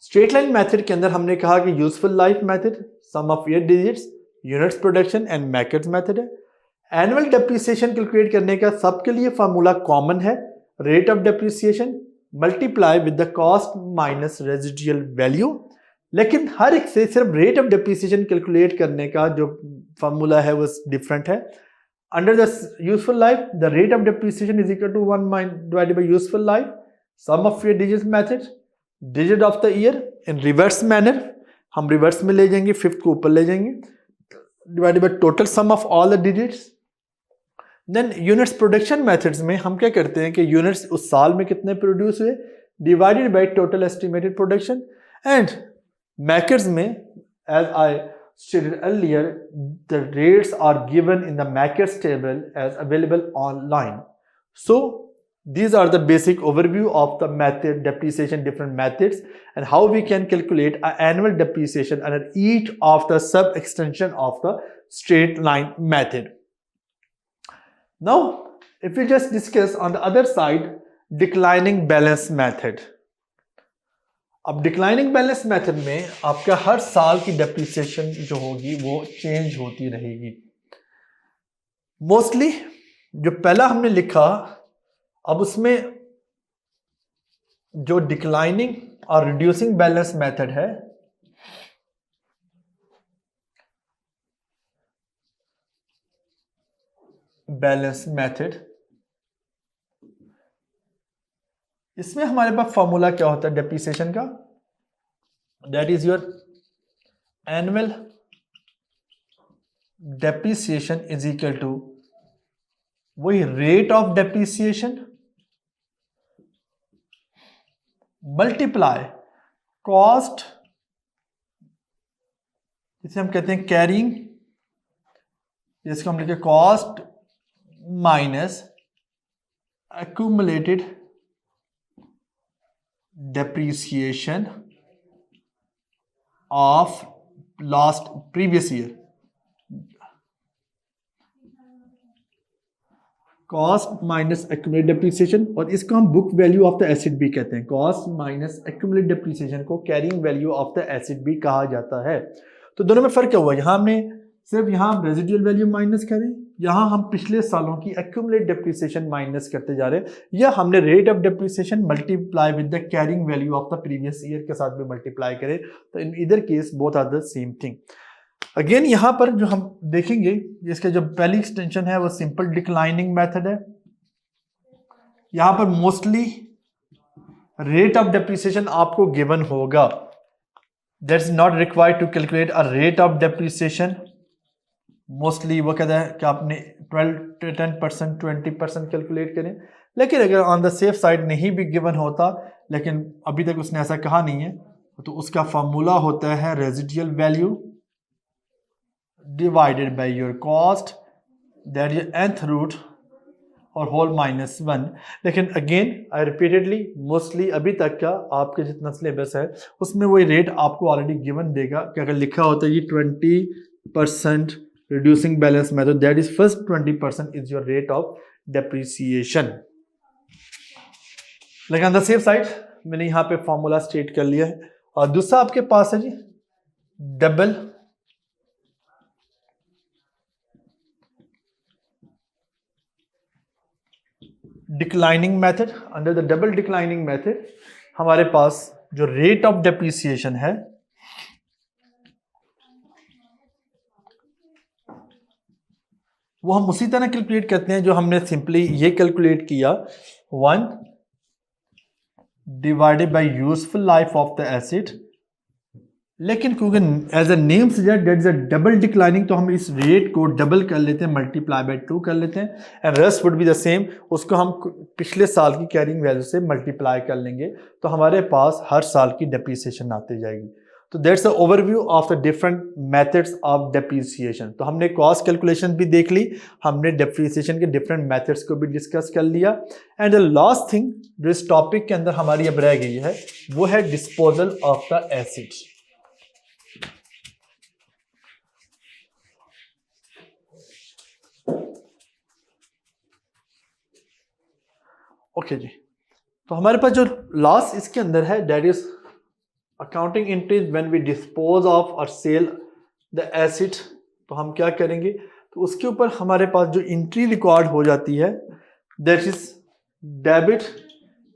स्ट्रेट लाइन मेथड के अंदर हमने कहा कि useful life method, sum of year digits, units production and MACRS method है। एनुअल डेप्रिसिएशन कैलकुलेट करने का सबके लिए फार्मूला कॉमन है, rate of depreciation multiply with the cost minus residual value. लेकिन हर एक से सिर्फ रेट ऑफ डेप्रिसिएशन कैलकुलेट करने का जो फार्मूला है वो डिफरेंट है। Under the useful life the rate of depreciation is equal to 1 divided by useful life, sum of year digit method, digit of the year in reverse manner, हम reverse में ले जाएंगे, फिफ्थ को ऊपर ले जाएंगे, divided by total sum of all the digits. Then units production methods में हम क्या करते हैं कि यूनिट्स उस साल में कितने प्रोड्यूस हुए divided by total estimated production. And MACRS में as I stated earlier, the rates are given in the Makers table as available online. So these are the basic overview of the method depreciation, different methods, and how we can calculate an annual depreciation under each of the sub extension of the straight line method. Now if we just discuss on the other side declining balance method. अब declining balance method में आपका हर साल की depreciation जो होगी वो change होती रहेगी। मोस्टली जो पहला हमने लिखा, अब उसमें जो डिक्लाइनिंग और रिड्यूसिंग बैलेंस मेथड है, बैलेंस मेथड, इसमें हमारे पास फॉर्मूला क्या होता है डेप्रिसिएशन का, that is your annual depreciation is equal to वही rate of depreciation multiply cost, जिसे हम कहते हैं कैरिंग, जिसको हम लिखे cost minus accumulated depreciation of previous year. Cost minus accumulated depreciation, और इसको हम book value of the asset भी कहते हैं। कॉस्ट माइनस एक्यूमुलेटेड डेप्रिसिएशन को carrying value of the asset भी कहा जाता है। तो दोनों में फर्क क्या हुआ, यहाँ हमने सिर्फ यहाँ हम रेजिडुअल वैल्यू माइनस करें, यहाँ हम पिछले सालों की एक्यूमुलेटेड डेप्रिसिएशन माइनस करते जा रहे हैं, या हमने rate of depreciation multiply with the carrying value of the previous year के साथ भी मल्टीप्लाई करें। तो इन इधर case both are the same thing. Again यहाँ पर जो हम देखेंगे, इसका जो पहली एक्सटेंशन है वो सिंपल डिक्लाइनिंग मेथड है। यहाँ पर मोस्टली रेट ऑफ डेप्रिसिएशन आपको गिवन होगा, that's not required to calculate a rate of depreciation. Mostly वो कहता है कि आपने 10% 20% कैलकुलेट करें, लेकिन अगर ऑन द सेफ साइड नहीं भी गिवन होता, लेकिन अभी तक उसने ऐसा कहा नहीं है, तो उसका फॉर्मूला होता है residual value divided by your cost, that is nth root और whole minus 1। लेकिन अगेन आई रिपीटेडली मोस्टली अभी तक का आपके जितना सिलेबस है उसमें वही रेट आपको ऑलरेडी गिवन देगा कि अगर लिखा होता है ये 20% reducing balance method, that is first 20% is your rate of depreciation. लेकिन ऑन द सेफ साइड मैंने यहाँ पे फॉर्मूला स्टेट कर लिया है। और दूसरा आपके पास है जी double declining method. Under the double declining method हमारे पास जो रेट ऑफ डेप्रिसिएशन है वो हम उसी तरह कैलकुलेट करते हैं जो हमने सिंपली ये कैलकुलेट किया, 1 divided by useful life of the asset. लेकिन क्योंकि as a name suggest that is a double declining, तो हम इस रेट को डबल कर लेते हैं, मल्टीप्लाई बाय 2 कर लेते हैं, and rest would be the same. उसको हम पिछले साल की कैरिंग वैल्यू से मल्टीप्लाई कर लेंगे, तो हमारे पास हर साल की डेप्रिसिएशन आती जाएगी। तो that's a overview of the different methods of depreciation. तो हमने कॉस्ट कैलकुलेशन भी देख ली, हमने डेप्रिसिएशन के डिफरेंट मेथड्स को भी डिस्कस कर लिया। एंड द लास्ट थिंग जो इस टॉपिक के अंदर हमारी अब रह गई है वो है disposal of the asset. Okay जी, तो हमारे पास जो लास्ट इसके अंदर है that is accounting entries when we dispose of और सेल द एसिड। तो हम क्या करेंगे, तो उसके ऊपर हमारे पास जो एंट्री रिकॉर्ड हो जाती है that is debit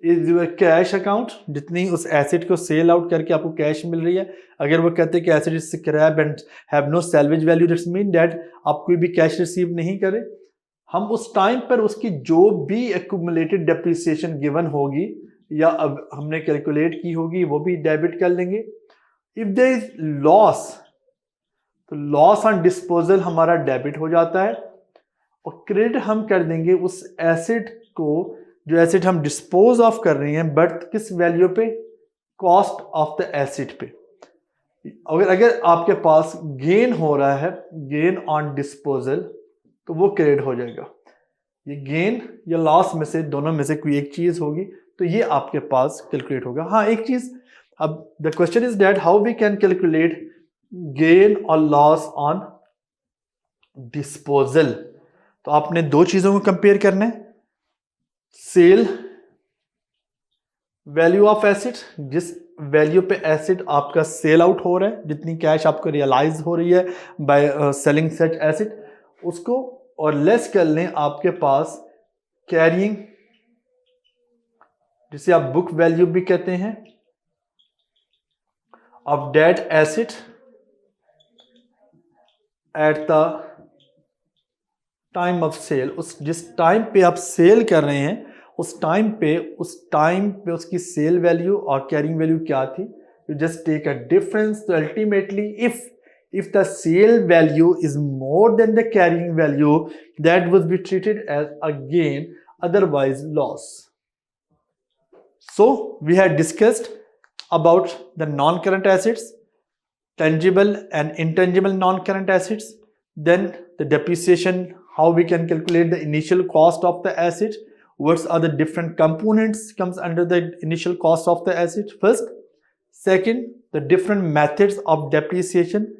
is your cash account, जितनी उस एसिड को सेल आउट करके आपको कैश मिल रही है। अगर वो कहते हैं कि asset is scrap and have no salvage value, that's mean that आप कोई भी कैश रिसीव नहीं करें। हम उस टाइम पर उसकी जो भी एक्यूमुलेटेड डेप्रिसिएशन गिवन होगी या अब हमने कैलकुलेट की होगी वो भी डेबिट कर लेंगे। इफ देयर इज लॉस, तो लॉस ऑन डिस्पोजल हमारा डेबिट हो जाता है और क्रेडिट हम कर देंगे उस एसिड को, जो एसिड हम डिस्पोज ऑफ कर रहे हैं, बट किस वैल्यू पे, कॉस्ट ऑफ द एसिड पे। अगर आपके पास गेन हो रहा है, गेन ऑन डिस्पोजल, तो वो क्रेडिट हो जाएगा। ये गेन या लॉस में से दोनों में से कोई एक चीज होगी, तो ये आपके पास कैलकुलेट होगा। हाँ, एक चीज, अब the question is that how we can calculate gain और लॉस ऑन डिस्पोजल। तो आपने दो चीजों को कंपेयर करना है, सेल वैल्यू ऑफ एसिड, जिस वैल्यू पे एसिड आपका सेल आउट हो रहा है, जितनी कैश आपको रियलाइज हो रही है बाय सेलिंग सच एसिड, उसको और लेस कर लें आपके पास कैरिंग, जिसे आप बुक वैल्यू भी कहते हैं, of that asset at the time of sale. उस जिस टाइम पे आप सेल कर रहे हैं उस टाइम पे उसकी सेल वैल्यू और कैरिंग वैल्यू क्या थी। You just take a difference. तो ultimately if the sale value is more than the carrying value, that would be treated as a gain, otherwise loss. So we had discussed about the non-current assets, tangible and intangible non-current assets, then the depreciation, how we can calculate the initial cost of the asset, what are the different components comes under the initial cost of the asset first. Second, the different methods of depreciation,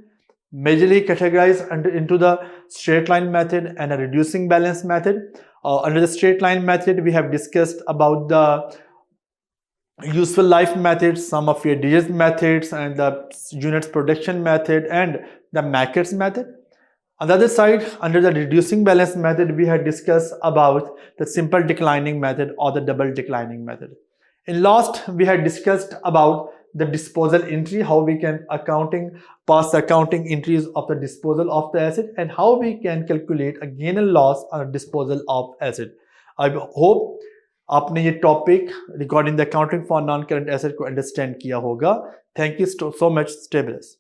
majorly categorized into the straight line method and a reducing balance method. Under the straight line method, we have discussed about the useful life methods, sum of your digits methods, and the units production method and the Mackett's method. On the other side, under the reducing balance method, we had discussed about the simple declining method or the double declining method. In last, we had discussed about the disposal entry, how we can pass accounting entries of the disposal of the asset and how we can calculate a gain and loss on disposal of asset. I hope आपने ये topic regarding the accounting for non current asset को understand किया होगा। Thank you so much. Stay blessed.